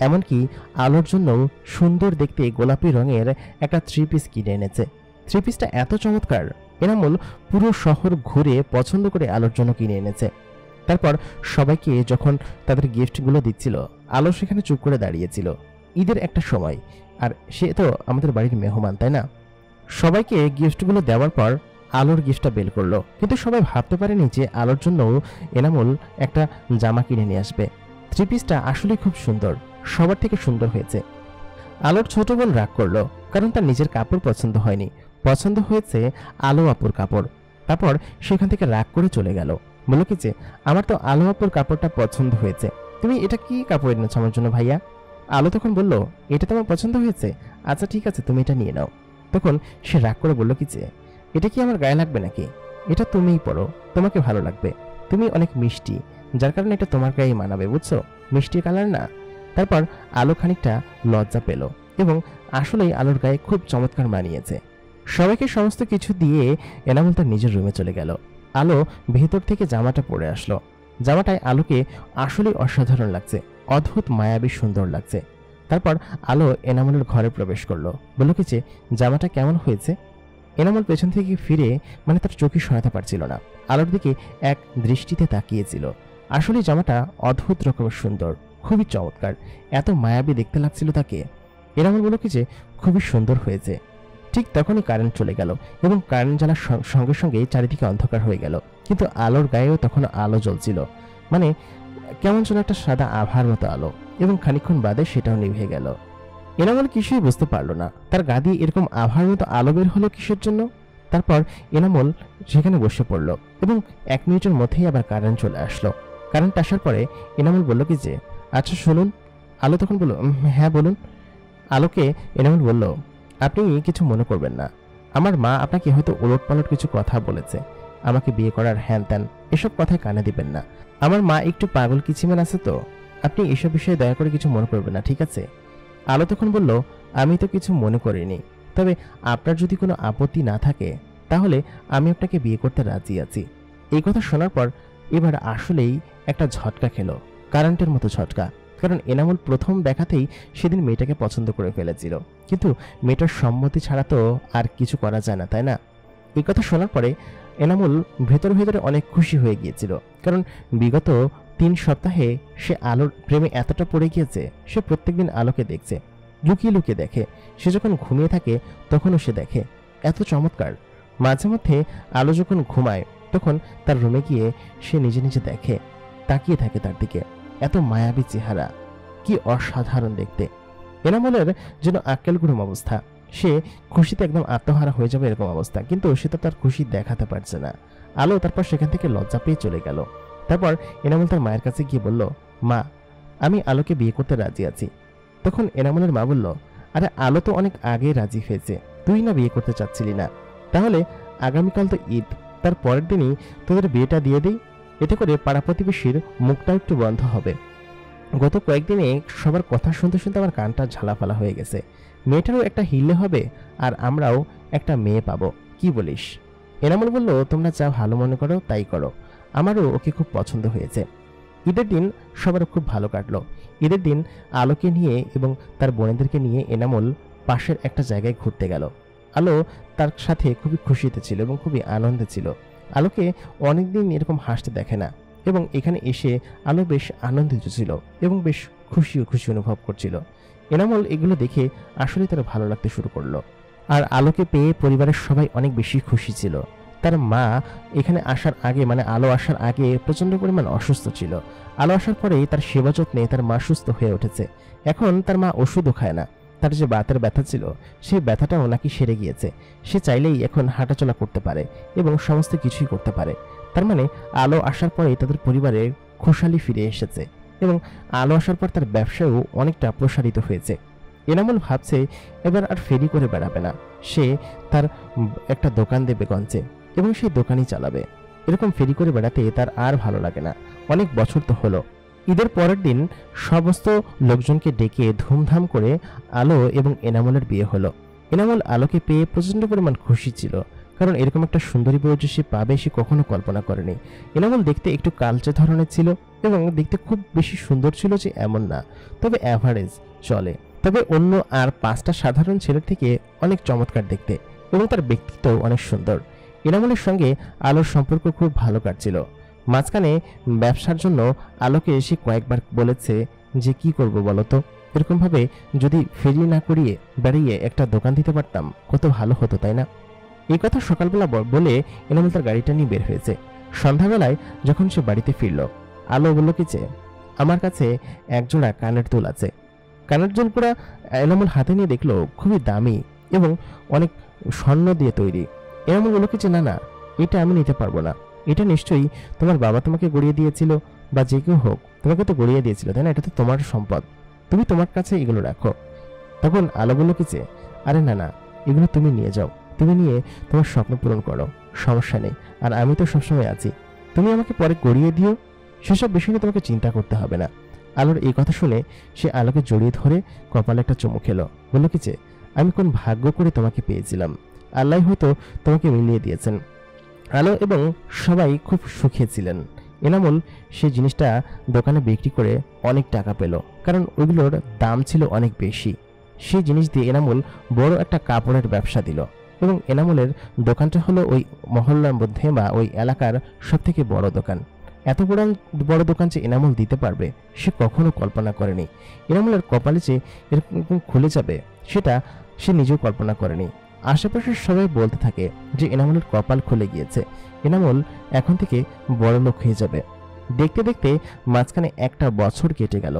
এমনকি আলোর জন্য সুন্দর দেখতে গোলাপি রঙের একটা 3 পিস কিনে এনেছে। 3 পিসটা এত চমৎকার, এনামুল পুরো শহর ঘুরে পছন্দ করে আলোর জন্য কিনে এনেছে। তারপর সবাইকে যখন তাদের গিফটগুলো দিচ্ছিল, আলো সেখানে চুপ করে দাঁড়িয়েছিল। ঈদের একটা সময়, আর সে তো আমাদের বাড়ির মেহমান, তাই না? সবাইকে গিফটগুলো দেওয়ার পর আলোর গিফটটা বের করলো, কিন্তু সবাই ভাবতে পারেনি যে আলোর জন্য এনামুল একটা জামা কিনে নিয়ে আসবে। 3 পিসটা আসলে খুব সুন্দর, সবার থেকে সুন্দর হয়েছে। আলোর ছোট বোন রাগ করলো, কারণ তার নিজের কাপড় পছন্দ হয়নি, পছন্দ হয়েছে আলো আপুর কাপড়। তারপর সেখান থেকে রাগ করে চলে গেল, বলল কি যে, আমার তো আলো আপুর কাপড়টা পছন্দ হয়েছে, তুমি এটা কি কাপড় এনেছো আমার জন্য ভাইয়া? আলো তখন বলল, এটা তোমার পছন্দ হয়েছে, আচ্ছা ঠিক আছে তুমি এটা নিয়ে নাও। তখন সে রাগ করে বলল কি যে, এটা কি আমার গায়ে লাগবে নাকি? এটা তুমিই পরো, তোমাকে ভালো লাগবে, তুমি অনেক মিষ্টি, যার কারণে এটা তোমার গায়ে মানাবে, বুঝছো? মিষ্টি কালার না। তারপর আলো খানিকটা লজ্জা পেল, এবং আসলেই আলোর গায়ে খুব চমৎকার মানিয়েছে। সবাইকে সমস্ত কিছু দিয়ে এনামুল তার নিজের রুমে চলে গেল। আলো ভেতর থেকে জামাটা পরে আসলো। জামাটায় আলোকে আসলেই অসাধারণ লাগছে, অদ্ভুত মায়াবী সুন্দর লাগছে। তারপর আলো এনামুলের ঘরে প্রবেশ করলো, বলল কি যে, জামাটা কেমন হয়েছে? এনামুল পেছন থেকে ফিরে তার চোখে সরাতে পারছিল না, আলোর দিকে এক দৃষ্টিতে তাকিয়েছিল। আসলে জামাটা অদ্ভুত রকমের সুন্দর, খুবই চমৎকার, এত মায়াবী দেখতে লাগছিল তাকে। এনামুল বলল কি যে, খুবই সুন্দর হয়েছে। ঠিক তখনই কারেন্ট চলে গেল, এবং কারেন্ট জ্বালার সঙ্গে সঙ্গে চারিদিকে অন্ধকার হয়ে গেল, কিন্তু আলোর গায়েও তখন আলো জ্বলছিল, কেমন যেন একটা সাদা আভার মতো আলো, এবং খানিকক্ষণ বাদে সেটাও নিভে গেল। এনামুল কিছুই বুঝতে পারলো না, তার গা দিয়ে এরকম আভার মতো আলো বের হলো কিসের জন্য। তারপর এনামুল সেখানে বসে পড়ল, এবং 1 মিনিটের মধ্যেই আবার কারেন্ট চলে আসলো। কারেন্ট আসার পরে এনামুল বলল কি যে, আচ্ছা শুনুন। আলো তখন বলল, হ্যাঁ বলুন। আলোকে এনামুল বলল, আপনি কিছু মনে করবেন না, আমার মা আপনাকে হয়তো ওলটপালট কিছু কথা বলেছে, আমাকে বিয়ে করার হ্যান ত্যান, এসব কথায় কানে দিবেন না। আমার মা একটু পাগল কিচিমেন আছে তো, আপনি এসব বিষয়ে দয়া করে কিছু মনে করবেন না, ঠিক আছে? আলো তখন বলল, আমি তো কিছু মনে করিনি, তবে আপনার যদি কোনো আপত্তি না থাকে তাহলে আমি আপনাকে বিয়ে করতে রাজি আছি। এই কথা শোনার পর এবার আসলেই একটা ঝটকা খেলো, কারেন্টের মতো ঝটকা। কারণ এনামুল প্রথম দেখাতেই সেদিন মেয়েটাকে পছন্দ করে ফেলেছিল, কিন্তু মেয়েটার সম্মতি ছাড়া তো আর কিছু করা যায় না, তাই না? এই কথা শোনার পরে এনামুল ভেতরে ভেতরে অনেক খুশি হয়ে গিয়েছিল, কারণ বিগত 3 সপ্তাহে সে আলোর প্রেমে এতটা পড়ে গিয়েছে। সে প্রত্যেকদিন আলোকে দেখছে, লুকিয়ে লুকিয়ে দেখে, সে যখন ঘুমিয়ে থাকে তখনও সে দেখে, এত চমৎকার। মাঝে মধ্যে আলো যখন ঘুমায় তখন তার রুমে গিয়ে সে নিজে নিজে দেখে, তাকিয়ে থাকে তার দিকে, এত মায়াবী চেহারা, কি অসাধারণ দেখতে। এনামুলের যেন আক্কেল গুড়ুম অবস্থা, সে খুশিতে একদম আত্মহারা হয়ে যাবে এরকম অবস্থা, কিন্তু সে তো তার খুশি দেখাতে পারছে না। আলো তারপর সেখান থেকে লজ্জা পেয়ে চলে গেল। তারপর এনামুল তার মায়ের কাছে গিয়ে বলল, মা আমি আলোকে বিয়ে করতে রাজি আছি। তখন এনামুলের মা বলল, আরে আলো তো অনেক আগে রাজি হয়েছে, তুই না বিয়ে করতে চাচ্ছিলি না? তাহলে আগামীকাল তো ঈদ, তার পরের দিনই তোদের বিয়েটা দিয়ে দিই, এতে করে পাড়া প্রতিবেশীর মুখটাও একটু বন্ধ হবে। গত কয়েকদিনে সবার কথা শুনতে শুনতে আমার কানটা ঝালাফালা হয়ে গেছে। মেয়েটারও একটা হিলে হবে আর আমরাও একটা মেয়ে পাবো, কি বলিস? এনামুল বলল, তোমরা যা ভালো মনে করো তাই করো, আমারও ওকে খুব পছন্দ হয়েছে। ঈদের দিন সবার খুব ভালো কাটলো। ঈদের দিন আলোকে নিয়ে এবং তার বোনেদেরকে নিয়ে এনামুল পাশের একটা জায়গায় ঘুরতে গেল। আলো তার সাথে খুবই খুশিতে ছিল এবং খুবই আনন্দে ছিল। আলোকে অনেকদিন এরকম হাসতে দেখে না এবং এখানে এসে আলো বেশ আনন্দিত ছিল এবং বেশ খুশি খুশি অনুভব করছিল। এনামুল এগুলো দেখে আসলে তার ভালো লাগতে শুরু করলো। আর আলোকে পেয়ে পরিবারের সবাই অনেক বেশি খুশি ছিল। তার মা এখানে আসার আগে, মানে আলো আসার আগে প্রচন্ড পরিমাণ অসুস্থ ছিল। আলো আসার পরেই তার সেবা যত্নে তার মা সুস্থ হয়ে উঠেছে। এখন তার মা ওষুধও খায় না। তার যে বাতের ব্যথা ছিল সেই ব্যথাটাও নাকি সেরে গিয়েছে। সে চাইলেই এখন হাঁটাচলা করতে পারে এবং সমস্ত কিছুই করতে পারে। তার মানে আলো আসার পরেই তাদের পরিবারে খুশহালি ফিরে এসেছে এবং আলো আসার পর তার ব্যবসাও অনেকটা প্রসারিত হয়েছে। এনামুল ভাবছে এবার আর ফেরি করে বেড়াবে না, সে তার একটা দোকান দেবে গঞ্জে এবং সেই দোকানই চালাবে। এরকম ফেরি করে বেড়াতে তার আর ভালো লাগে না, অনেক বছর তো হলো। ঈদের পরের দিন সমস্ত লোকজনকে ডেকে ধুমধাম করে আলো এবং এনামুলের বিয়ে হলো। এনামুল আলোকে পেয়ে প্রচন্ড পরিমাণ খুশি ছিল, কারণ এরকম একটা সুন্দরী বউ যে সে পাবে সে কখনো কল্পনা করেনি। এনামুল দেখতে একটু কালচে ধরনের ছিল এবং দেখতে খুব বেশি সুন্দর ছিল যে এমন না, তবে অ্যাভারেজ চলে। তবে অন্য আর 5টা সাধারণ ছেলের থেকে অনেক চমৎকার দেখতে এবং তার ব্যক্তিত্ব অনেক সুন্দর। এনামুলের সঙ্গে আলোর সম্পর্ক খুব ভালো কাটছিল। মাঝখানে ব্যবসার জন্য আলোকে এসে কয়েকবার বলেছে যে কি করব বলতো, এরকমভাবে যদি ফেরি না করিয়ে বেরিয়ে একটা দোকান দিতে পারতাম কত ভালো হতো, তাই না? এই কথা সকালবেলা বলে এনামুল তার গাড়িটা নিয়ে বের হয়েছে। সন্ধ্যাবেলায় যখন সে বাড়িতে ফিরল, আলো বলল কি যে, আমার কাছে একজোড়া কানের দুল আছে। কানের দুলগুলা এনামুল হাতে নিয়ে দেখলো খুবই দামি এবং অনেক স্বর্ণ দিয়ে তৈরি। এনামুল বলল কি যে, না না, এটা আমি নিতে পারবো না, এটা নিশ্চয়ই তোমার বাবা তোমাকে গড়িয়ে দিয়েছিল বা যে কেউ হোক তোমাকে তো গড়িয়ে দিয়েছিল, তাই না? এটা তো তোমার সম্পদ, তুমি তোমার কাছে এগুলো রাখো। তখন আলো বলল কি যে, আরে না না, এগুলো তুমি নিয়ে যাও, তুমি নিয়ে তোমার স্বপ্ন পূরণ করো, সমস্যা নেই, আর আমি তো সবসময় আছি, তুমি আমাকে পরে গড়িয়ে দিও, সেসব বিষয় নিয়ে তোমাকে চিন্তা করতে হবে না। আলোর এই কথা শুনে সে আলোকে জড়িয়ে ধরে কপালে একটা চুমু খেলো। বলল কি যে, আমি কোন ভাগ্য করে তোমাকে পেয়েছিলাম, আল্লাহ হয়তো তোমাকে মিলিয়ে দিয়েছেন। আলো এবং সবাই খুব সুখী ছিলেন। এনামুল সেই জিনিসটা দোকানে বিক্রি করে অনেক টাকা পেল, কারণ ওইগুলোর দাম ছিল অনেক বেশি। সেই জিনিস দিয়ে এনামুল বড় একটা কাপড়ের ব্যবসা দিল এবং এনামুলের দোকানটা হলো ওই মহল্লার মধ্যে বা ওই এলাকার সবথেকে বড় দোকান। এত বড় দোকান যে এনামুল দিতে পারবে সে কখনো কল্পনা করেনি। এনামুলের কপালে যে এরকম খুলে যাবে সেটা সে নিজেও কল্পনা করেনি। আশেপাশের সবাই বলতে থাকে যে এনামুলের কপাল খুলে গিয়েছে, এনামুল এখন থেকে বড় লোক হয়ে যাবে। দেখতে দেখতে মাঝখানে একটা বছর কেটে গেল।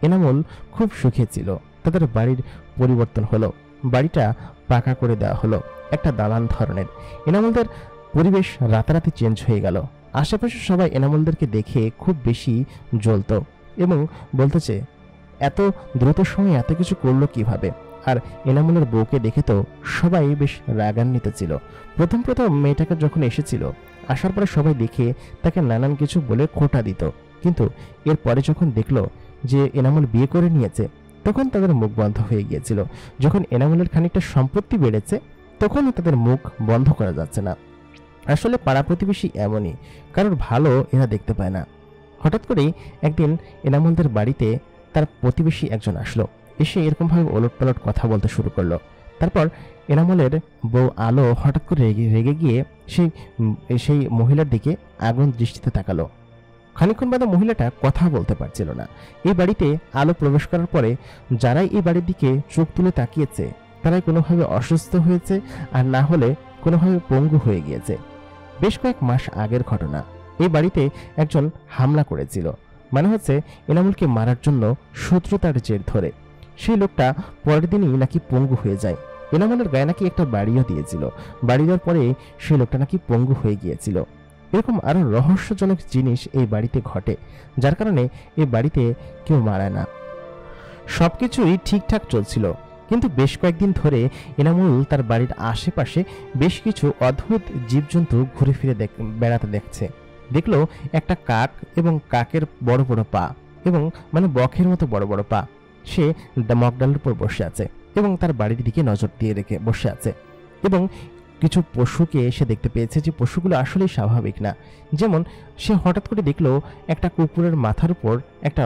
এনামুল খুব সুখে ছিল। তাদের বাড়ির পরিবর্তন হলো, বাড়িটা পাকা করে দেওয়া হলো, একটা দালান ধরনের। এনামুলদের পরিবেশ রাতারাতি চেঞ্জ হয়ে গেল। আশেপাশের সবাই এনামুলদেরকে দেখে খুব বেশি জ্বলত এবং বলতেছে, এত দ্রুত সময়ে এত কিছু করলো কিভাবে? আর এনামুলের বউকে দেখে তো সবাই বেশ রাগান্বিত ছিল। প্রথম মেয়েটাকে যখন এসেছিল, আসার পরে সবাই দেখে তাকে নানান কিছু বলে খোঁটা দিত, কিন্তু এরপরে যখন দেখলো যে এনামুল বিয়ে করে নিয়েছে তখন তাদের মুখ বন্ধ হয়ে গিয়েছিল। যখন এনামুলের খানিকটা সম্পত্তি বেড়েছে তখনও তাদের মুখ বন্ধ করা যাচ্ছে না। আসলে পাড়া প্রতিবেশী এমনই, কারোর ভালো এরা দেখতে পায় না। হঠাৎ করেই একদিন এনামুলদের বাড়িতে তার প্রতিবেশী একজন আসলো, এসে এরকমভাবে ওলটপালট কথা বলতে শুরু করলো। তারপর এনামুলের বউ আলো হঠাৎ করে রেগে গিয়ে সেই মহিলার দিকে আগুন দৃষ্টিতে তাকালো। খানিকক্ষণ বাদে মহিলাটা কথা বলতে পারছিল না। এই বাড়িতে আলো প্রবেশ করার পরে যারাই এই বাড়ির দিকে চোখ তুলে তাকিয়েছে তারাই কোনোভাবে অসুস্থ হয়েছে, আর না হলে কোনোভাবে পঙ্গু হয়ে গিয়েছে। বেশ কয়েক মাস আগের ঘটনা। এই বাড়িতে একজন হামলা করেছিল, মানে হচ্ছে এনামুলকে মারার জন্য শত্রুতার জের ধরে। সেই লোকটা পরের দিনই নাকি পঙ্গু হয়ে যায়। এনামুলের গায়ে নাকি একটা বাড়িও দিয়েছিল, বাড়ি দেওয়ার পরে সেই লোকটা নাকি পঙ্গু হয়ে গিয়েছিল। এরকম আরো রহস্যজনক জিনিস এই বাড়িতে ঘটে, যার কারণে এই বাড়িতে কেউ মারা না। সবকিছুই ঠিকঠাক চলছিল, কিন্তু বেশ কয়েকদিন ধরে এনামুল তার বাড়ির আশেপাশে বেশ কিছু অদ্ভুত জীবজন্তু ঘুরে ফিরে বেড়াতে দেখছে। দেখলো একটা কাক এবং কাকের বড় বড় পা এবং মানে বকের মতো বড় বড় পা। সে মগডালের উপর বসে আছে এবং তার বাড়ির দিকে নজর দিয়ে রেখে বসে আছে। এবং কিছু পশুকে সে দেখতে পেয়েছে যে পশুগুলো আসলেই স্বাভাবিক না। যেমন সে হঠাৎ করে দেখলো একটা কুকুরের মাথার উপর একটা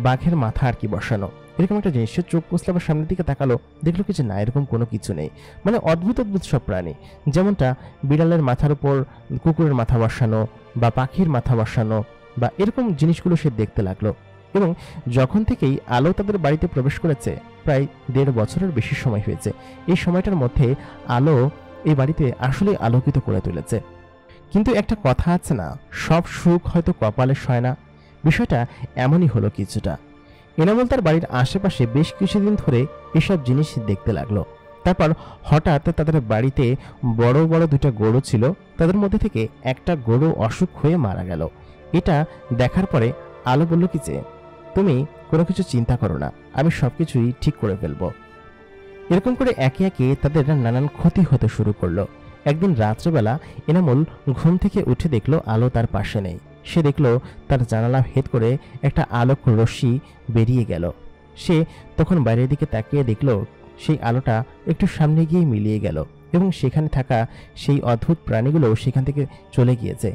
বাঘের মাথা আর কি বসানো, এরকম একটা জিনিস। সে চোখ কষলে আবার সামনের দিকে তাকালো, দেখলো কি যে না, এরকম কোনো কিছু নেই। মানে অদ্ভুত অদ্ভুত সব প্রাণী, যেমনটা বিড়ালের মাথার উপর কুকুরের মাথা বসানো বা পাখির মাথা বসানো বা এরকম জিনিসগুলো সে দেখতে লাগলো। এবং যখন থেকেই আলো তাদের বাড়িতে প্রবেশ করেছে, প্রায় 1.5 বছরের বেশি সময় হয়েছে, এই সময়টার মধ্যে আলো এই বাড়িতে আসলে আলোকিত করে তুলেছে। কিন্তু একটা কথা আছে না, সব সুখ হয়তো কপালে সয় না। বিষয়টা এমনই হলো কিছুটা। এনামুল তার বাড়ির আশেপাশে বেশ কিছুদিন ধরে এসব জিনিস দেখতে লাগলো। তারপর হঠাৎ তাদের বাড়িতে বড় বড় 2টা গরু ছিল, তাদের মধ্যে থেকে একটা গরু অসুখ হয়ে মারা গেল। এটা দেখার পরে আলো বলল কি যে তুমি কোনো কিছু চিন্তা করো না, আমি সবকিছুই ঠিক করে ফেলবো। এরকম করে একে একে তাদের নানান ক্ষতি হতে শুরু করলো। একদিন রাত্রেবেলা এনামুল ঘুম থেকে উঠে দেখলো আলো তার পাশে নেই। সে দেখলো তার জানালা ভেদ করে একটা আলোক রশ্মি বেরিয়ে গেল। সে তখন বাইরের দিকে তাকিয়ে দেখলো সেই আলোটা একটু সামনে গিয়ে মিলিয়ে গেল এবং সেখানে থাকা সেই অদ্ভুত প্রাণীগুলো সেখান থেকে চলে গিয়েছে।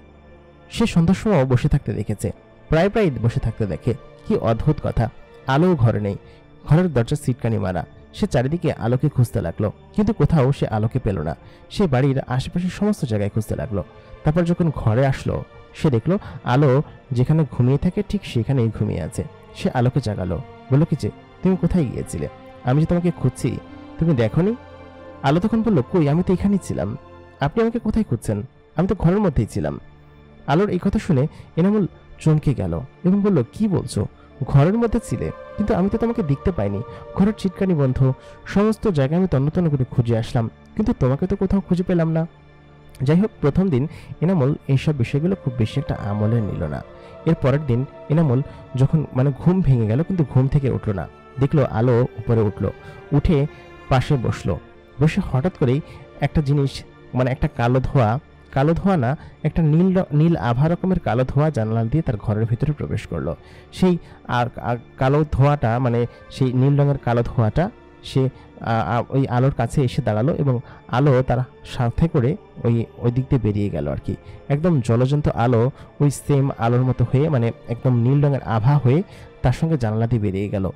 সে সন্ধ্যার সময় বসে থাকতে দেখেছে, প্রায় প্রায় বসে থাকতে দেখে। কি অদ্ভুত কথা, আলো ঘরে নেই, ঘরের দরজা সিটকানি মারা। সে চারিদিকে আলোকে খুঁজতে লাগলো, কিন্তু কোথাও সে আলোকে পেল না। সে বাড়ির আশেপাশে সমস্ত জায়গায় খুঁজতে লাগলো। তারপর যখন ঘরে আসলো, সে দেখলো আলো যেখানে ঘুমিয়ে থাকে ঠিক সেখানেই ঘুমিয়ে আছে। সে আলোকে জাগালো, বলল কি যে তুমি কোথায় গিয়েছিলে? আমি যে তোমাকে খুঁজছি, তুমি দেখোনি? আলো তখন বলল, কই, আমি তো এখানেই ছিলাম। আপনি আমাকে কোথায় খুঁজছেন? আমি তো ঘরের মধ্যেই ছিলাম। আলোর এই কথা শুনে এনামুল চমকে গেল এবং বলল, কি বলছো? ঘরের মধ্যে ছিলে? কিন্তু আমি তো তোমাকে দেখতে পাইনি, ঘরের চিটকানি বন্ধ, সমস্ত জায়গায় আমি তন্ন তন্ন করে খুঁজে আসলাম, কিন্তু তোমাকে তো কোথাও খুঁজে পেলাম না। যাই হোক, প্রথম দিন এনামুল এইসব বিষয়গুলো খুব বেশি একটা আমলে নিল না। এর পরের দিন এনামুল যখন ঘুম ভেঙে গেল, কিন্তু ঘুম থেকে উঠলো না। দেখলো আলো উপরে উঠলো, উঠে পাশে বসলো। বসে হঠাৎ করেই একটা জিনিস, একটা কালো ধোঁয়া না, একটা নীল আভা রকমের কালো ধোঁয়া জানালা দিয়ে তার ঘরের ভিতরে প্রবেশ করলো। সেই কালো ধোঁয়াটা, সেই নীল রঙের কালো ধোঁয়াটা সে ওই আলোর কাছে এসে দাঁড়ালো এবং আলো তার সাথে করে ওই দিক দিয়ে বেরিয়ে গেল আর কি। একদম জলজন্ত আলো ওই সেম আলোর মতো হয়ে, একদম নীল রঙের আভা হয়ে তার সঙ্গে জানালা দিয়ে বেরিয়ে গেল।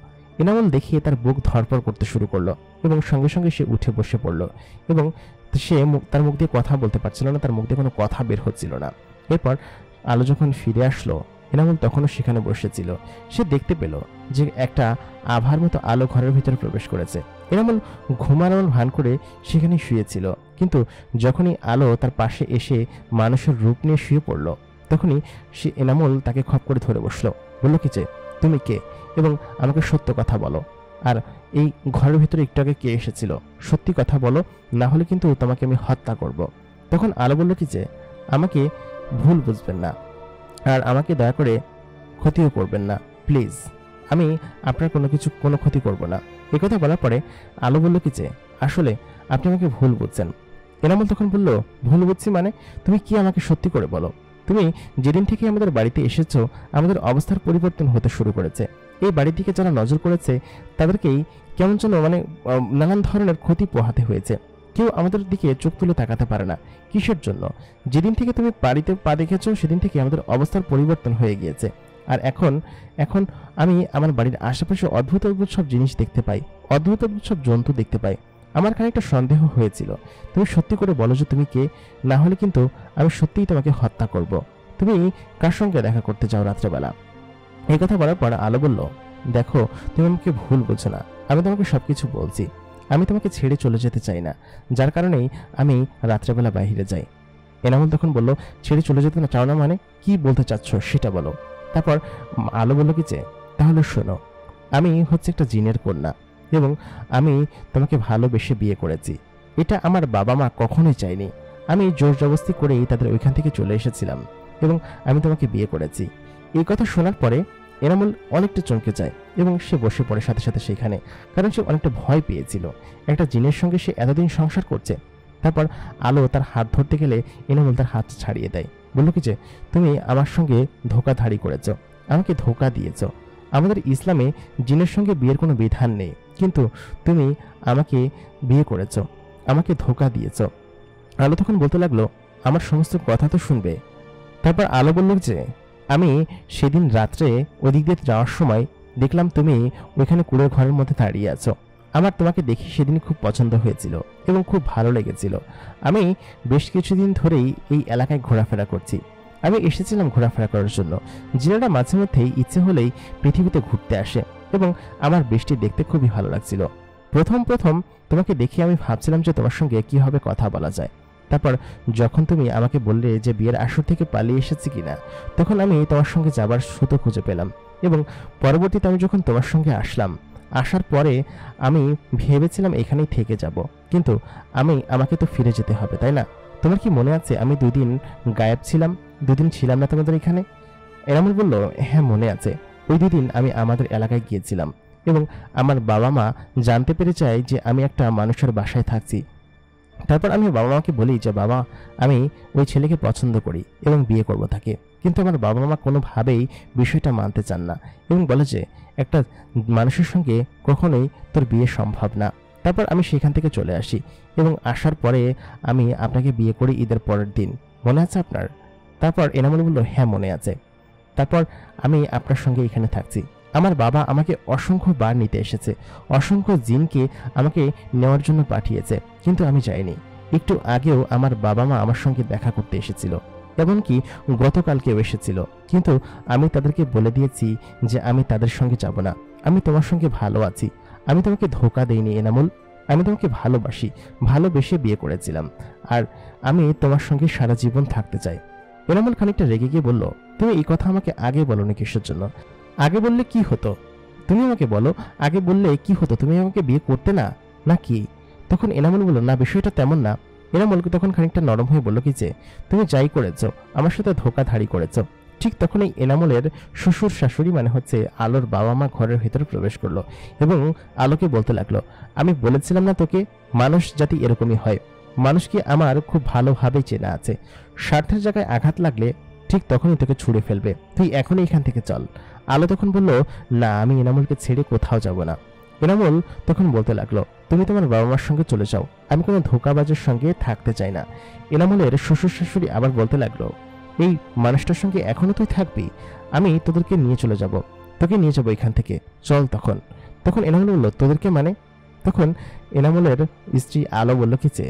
এনামুল দেখিয়ে তার বুক ধড়ফড় করতে শুরু করলো এবং সঙ্গে সঙ্গে সে উঠে বসে পড়লো এবং সে তার মুখ দিয়ে কথা বলতে পারছিল না, তার মুখ দিয়ে কোনো কথা বের হচ্ছিল না। এরপর আলো যখন ফিরে আসলো, এনামুল তখনও সেখানে বসেছিল। সে দেখতে পেল যে একটা আভার মতো আলো ঘরের ভিতরে প্রবেশ করেছে। এনামুল ঘুমানোর ভান করে সেখানে শুয়েছিল, কিন্তু যখনই আলো তার পাশে এসে মানুষের রূপ নিয়ে শুয়ে পড়ল, তখনই এনামুল তাকে খপ করে ধরে বসলো, বলল কি যে তুমি কে এবং আমাকে সত্য কথা বলো, আর এই ঘরের ভিতরে একটু আগে কে এসেছিল, সত্যি কথা বলো, না হলে কিন্তু তোমাকে আমি হত্যা করব। তখন আলো বলল কি যে আমাকে ভুল বুঝবেন না আর আমাকে দয়া করে ক্ষতিও করবেন না, প্লিজ, আমি আপনার কোনো ক্ষতি করব না। এই কথা বলার পরে আলো বলল কি যে আসলে আপনি আমাকে ভুল বুঝছেন। এনামুল তখন বলল, ভুল বুঝছি মানে? তুমি কি আমাকে সত্যি করে বলো। তুমি যেদিন থেকে আমাদের বাড়িতে এসেছো, আমাদের অবস্থার পরিবর্তন হতে শুরু করেছে। এই বাড়ির দিকে যারা নজর করেছে তাদেরকেই কেমন যেন নানান ধরনের ক্ষতি পোহাতে হয়েছে। কেউ আমাদের দিকে চোখ তুলে তাকাতে পারে না। কিসের জন্য? যেদিন থেকে তুমি বাড়িতে পা দেখেছো সেদিন থেকে আমাদের অবস্থার পরিবর্তন হয়ে গিয়েছে। আর এখন আমি আমার বাড়ির আশেপাশে অদ্ভুত অদ্ভুত সব জিনিস দেখতে পাই, অদ্ভুত অদ্ভুত সব জন্তু দেখতে পাই। আমার খানিকটা সন্দেহ হয়েছিল। তুমি সত্যি করে বলো যে তুমি কে, না হলে কিন্তু আমি সত্যিই তোমাকে হত্যা করব। তুমি কার সঙ্গে দেখা করতে চাও রাত্রেবেলা? এই কথা বলার পর আলো বলল, দেখো, তুমি আমাকে ভুল বোঝো না, আমি তোমাকে সবকিছু বলছি। আমি তোমাকে ছেড়ে চলে যেতে চাই না, যার কারণেই আমি রাত্রেবেলা বাইরে যাই। এনামুল তখন বলল, ছেড়ে চলে যেতে না চাও না মানে? কি বলতে চাচ্ছ সেটা বলো। তারপর আলো বলল কি যে তাহলে শোনো, আমি হচ্ছে একটা জিনের কন্যা এবং আমি তোমাকে ভালোবেসে বিয়ে করেছি। এটা আমার বাবা মা কখনোই চাইনি। আমি জোর জবরদস্তি করেই তাদের ওইখান থেকে চলে এসেছিলাম এবং আমি তোমাকে বিয়ে করেছি। এই কথা শোনার পরে এনামুল অনেকটা চমকে যায় এবং সে বসে পড়ে সাথে সাথে সেখানে, কারণ সে অনেকটা ভয় পেয়েছিল। একটা জিনের সঙ্গে সে এতদিন সংসার করছে। তারপর আলো তার হাত ধরতে গেলে এনামুল তার হাত ছাড়িয়ে দেয়, বলল কি যে তুমি আমার সঙ্গে ধোকাধাড়ি করেছ, আমাকে ধোকা দিয়েছ। আমাদের ইসলামে জিনের সঙ্গে বিয়ের কোনো বিধান নেই, কিন্তু তুমি আমাকে বিয়ে করেছ, আমাকে ধোকা দিয়েছ। আলো তখন বলতে লাগলো, আমার সমস্ত কথা তো শুনবে। তারপর আলো বলল যে আমি সেদিন রাত্রে ওদিক দিয়ে যাওয়ার সময় দেখলাম তুমি ওইখানে কুড়ের ঘরের মধ্যে দাঁড়িয়ে আছো। আমার তোমাকে দেখি সেদিন খুব পছন্দ হয়েছিল এবং খুব ভালো লেগেছিল। আমি বেশ কিছুদিন ধরেই এই এলাকায় ঘোরাফেরা করছি। আমি এসেছিলাম ঘোরাফেরা করার জন্য। জিনেরা মাঝে মধ্যেই ইচ্ছে হলেই পৃথিবীতে ঘুরতে আসে এবং আমার বৃষ্টি দেখতে খুবই ভালো লাগছিল। প্রথম প্রথম তোমাকে দেখে আমি ভাবছিলাম যে তোমার সঙ্গে কীভাবে কথা বলা যায়। তারপর যখন তুমি আমাকে বললে যে বিয়ের আসর থেকে পালিয়ে এসেছি কিনা, তখন আমি তোমার সঙ্গে যাবার সুতো খুঁজে পেলাম এবং পরবর্তীতে আমি যখন তোমার সঙ্গে আসলাম, আসার পরে আমি ভেবেছিলাম এখানেই থেকে যাব, কিন্তু আমাকে তো ফিরে যেতে হবে, তাই না? তোমার কি মনে আছে আমি 2 দিন গায়েব ছিলাম, 2 দিন ছিলাম না তোমাদের এখানে? এনামুল বলল, হ্যাঁ মনে আছে। ওই 2 দিন আমি আমাদের এলাকায় গিয়েছিলাম এবং আমার বাবা মা জানতে পেরে চায় যে আমি একটা মানুষের বাসায় থাকছি। তারপর আমি বাবা মাকে বলি যে বাবা, আমি ওই ছেলেকে পছন্দ করি এবং বিয়ে করব তাকে, কিন্তু আমার বাবা মা কোনোভাবেই বিষয়টা মানতে চান না এবং বলে যে একটা মানুষের সঙ্গে কখনোই তোর বিয়ে সম্ভব না। তারপর আমি সেখান থেকে চলে আসি এবং আসার পরে আমি আপনাকে বিয়ে করি ঈদের পরের দিন, মনে আছে আপনার? তারপর এনামুল বলল, হ্যাঁ মনে আছে। তারপর আমি আপনার সঙ্গে এখানে থাকছি। আমার বাবা আমাকে অসংখ্য বার নিতে এসেছে, অসংখ্য জিনকে আমাকে নেওয়ার জন্য পাঠিয়েছে, কিন্তু আমি যাইনি। একটু আগেও আমার বাবা মা আমার সঙ্গে দেখা করতে এসেছিল, এমনকি গতকালকেও এসেছিল, কিন্তু আমি তাদেরকে বলে দিয়েছি যে আমি তাদের সঙ্গে যাব না। আমি তোমার সঙ্গে ভালো আছি, আমি তোমাকে ধোকা দেইনি এনামুল। আমি তোমাকে ভালোবাসি, ভালোবেসে বিয়ে করেছিলাম, আর আমি তোমার সঙ্গে সারা জীবন থাকতে চাই। এনামুল খানিকটা রেগে গিয়ে বলল, তুমি এই কথা আমাকে আগে বলোনি কিসের জন্য? আগে বললে কি হতো? তুমি আমাকে বলো, আগে বললে কি হতো? তুমি আমাকে বিয়ে করতে না, নাকি? তখন এনামুল বলল, না বিষয়টা তেমন না। এনামুলকে তখন খানিকটা নরম হয়ে বলল কি যে তুমি যাই করেছো আমার সাথে ধোকাধাড়ি করেছো। ঠিক তখনই এনামুলের শ্বশুর শাশুড়ি মানে হচ্ছে আলোর বাবা মা ঘরের ভেতরে প্রবেশ করলো এবং আলোকে বলতে লাগলো, আমি বলেছিলাম না তোকে, মানুষ জাতি এরকমই হয়। মানুষকে আমার খুব ভালোভাবেই চেনা আছে। স্বার্থের জায়গায় আঘাত লাগলে ঠিক তখনই তোকে ছুঁড়ে ফেলবে, তুই এখনই এখান থেকে চল। আলো তখন বলল, না আমি এনামুলকে ছেড়ে কোথাও যাব না। এনামুল তখন বলতে লাগলো, তুমি তোমার বাবা মার সঙ্গে চলে যাও, আমি কোনো ধোঁকাবাজের সঙ্গে থাকতে চাই না। এনামুলের শ্বশুর শাশুড়ি আবার বলতে লাগলো, এই মানুষটার সঙ্গে এখনো তুই থাকবি? আমি তোদেরকে নিয়ে চলে যাব, তোকে নিয়ে যাবো এখান থেকে, চল। তখন এনামুল বলল, তোদেরকে মানে? তখন এনামুলের স্ত্রী আলো বলল কি যে,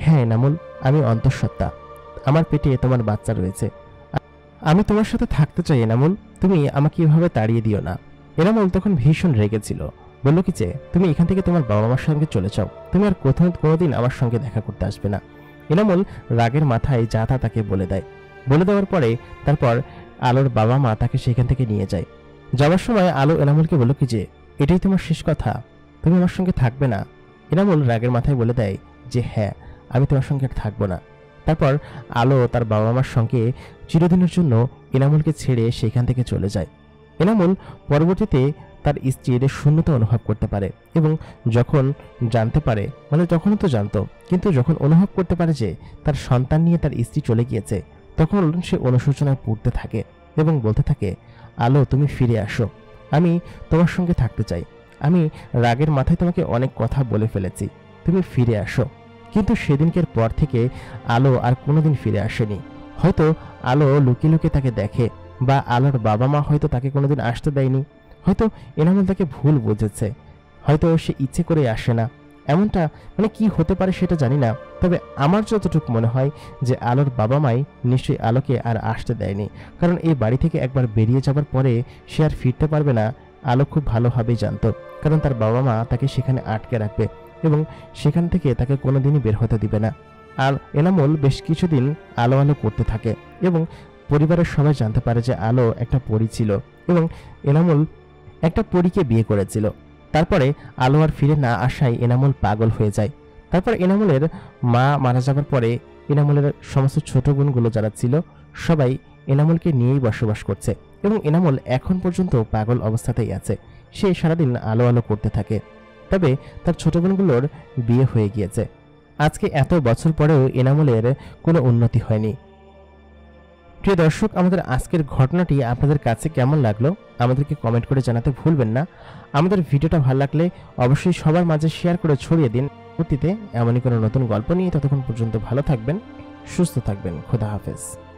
হ্যাঁ এনামুল, আমি অন্তঃসত্ত্বা, আমার পেটে তোমার বাচ্চা রয়েছে, আমি তোমার সাথে থাকতে চাই এনামুল, তুমি আমাকে এভাবে তাড়িয়ে দিও না। এনামুল তখন ভীষণ রেগেছিল, বলল কি যে তুমি এখান থেকে তোমার বাবা মার সঙ্গে চলে যাও, তুমি আর কোনোদিন আমার সঙ্গে দেখা করতে আসবে না। এনামুল রাগের মাথায় যা তা তাকে বলে দেয়। বলে দেওয়ার পরে তারপর আলোর বাবা মা তাকে সেখান থেকে নিয়ে যায়। যাওয়ার সময় আলো এনামুলকে বলল কি যে এটাই তোমার শেষ কথা, তুমি আমার সঙ্গে থাকবে না? এনামুল রাগের মাথায় বলে দেয় যে হ্যাঁ, আমি তোমার সঙ্গে থাকবো না। তারপর আলো তার বাবা মার সঙ্গে চিরদিনের জন্য এনামুলকে ছেড়ে সেখান থেকে চলে যায়। এনামুল পরবর্তীতে তার স্ত্রীর শূন্যতা অনুভব করতে পারে এবং যখন জানতে পারে, মানে তখনও তো জানতো, কিন্তু যখন অনুভব করতে পারে যে তার সন্তান নিয়ে তার স্ত্রী চলে গিয়েছে, তখন সে অনুশোচনায় পড়তে থাকে এবং বলতে থাকে, আলো তুমি ফিরে আসো, আমি তোমার সঙ্গে থাকতে চাই, আমি রাগের মাথায় তোমাকে অনেক কথা বলে ফেলেছি, তুমি ফিরে আসো। কিন্তু সেদিনকের পর থেকে আলো আর কোনোদিন ফিরে আসেনি। হয়তো আলো লুকিয়ে লুকিয়ে তাকে দেখে, বা আলোর বাবা মা হয়তো তাকে কোনোদিন আসতে দেয়নি, হয়তো এনামুল তাকে ভুল বুঝেছে, হয়তো সে ইচ্ছে করে আসে না, এমনটা মানে কি হতে পারে সেটা জানি না। তবে আমার যতটুকু মনে হয় যে আলোর বাবা মাই নিশ্চয়ই আলোকে আর আসতে দেয়নি, কারণ এই বাড়ি থেকে একবার বেরিয়ে যাবার পরে সে আর ফিরতে পারবে না। আলো খুব ভালোভাবেই জানতো, কারণ তার বাবা মা তাকে সেখানে আটকে রাখবে এবং সেখান থেকে তাকে কোনোদিনই বের হতে দিবে না। আর এনামুল বেশ কিছুদিন আলো আলো করতে থাকে এবং পরিবারের সবাই জানতে পারে যে আলো একটা পরী ছিল এবং এনামুল একটা পরীকে বিয়ে করেছিল। তারপরে আলো আর ফিরে না আসায় এনামুল পাগল হয়ে যায়। তারপর এনামুলের মা মারা যাবার পরে এনামুলের সমস্ত ছোট বোনগুলো যারা ছিল সবাই এনামুলকে নিয়েই বসবাস করছে এবং এনামুল এখন পর্যন্ত পাগল অবস্থাতেই আছে। সে সারাদিন আলো আলো করতে থাকে। তবে তার ছোট বোনগুলোর বিয়ে হয়ে গিয়েছে। আজকে এত বছর পরেও এনামুলের কোনো উন্নতি হয়নি। প্রিয় দর্শক, আমাদের আজকের ঘটনাটি আপনাদের কাছে কেমন লাগলো আমাদেরকে কমেন্ট করে জানাতে ভুলবেন না। আমাদের ভিডিওটা ভালো লাগলে অবশ্যই সবার মাঝে শেয়ার করে ছড়িয়ে দিন। পরবর্তীতে এমনই কোনো নতুন গল্প নিয়ে ততক্ষণ পর্যন্ত ভালো থাকবেন, সুস্থ থাকবেন। খোদা হাফেজ।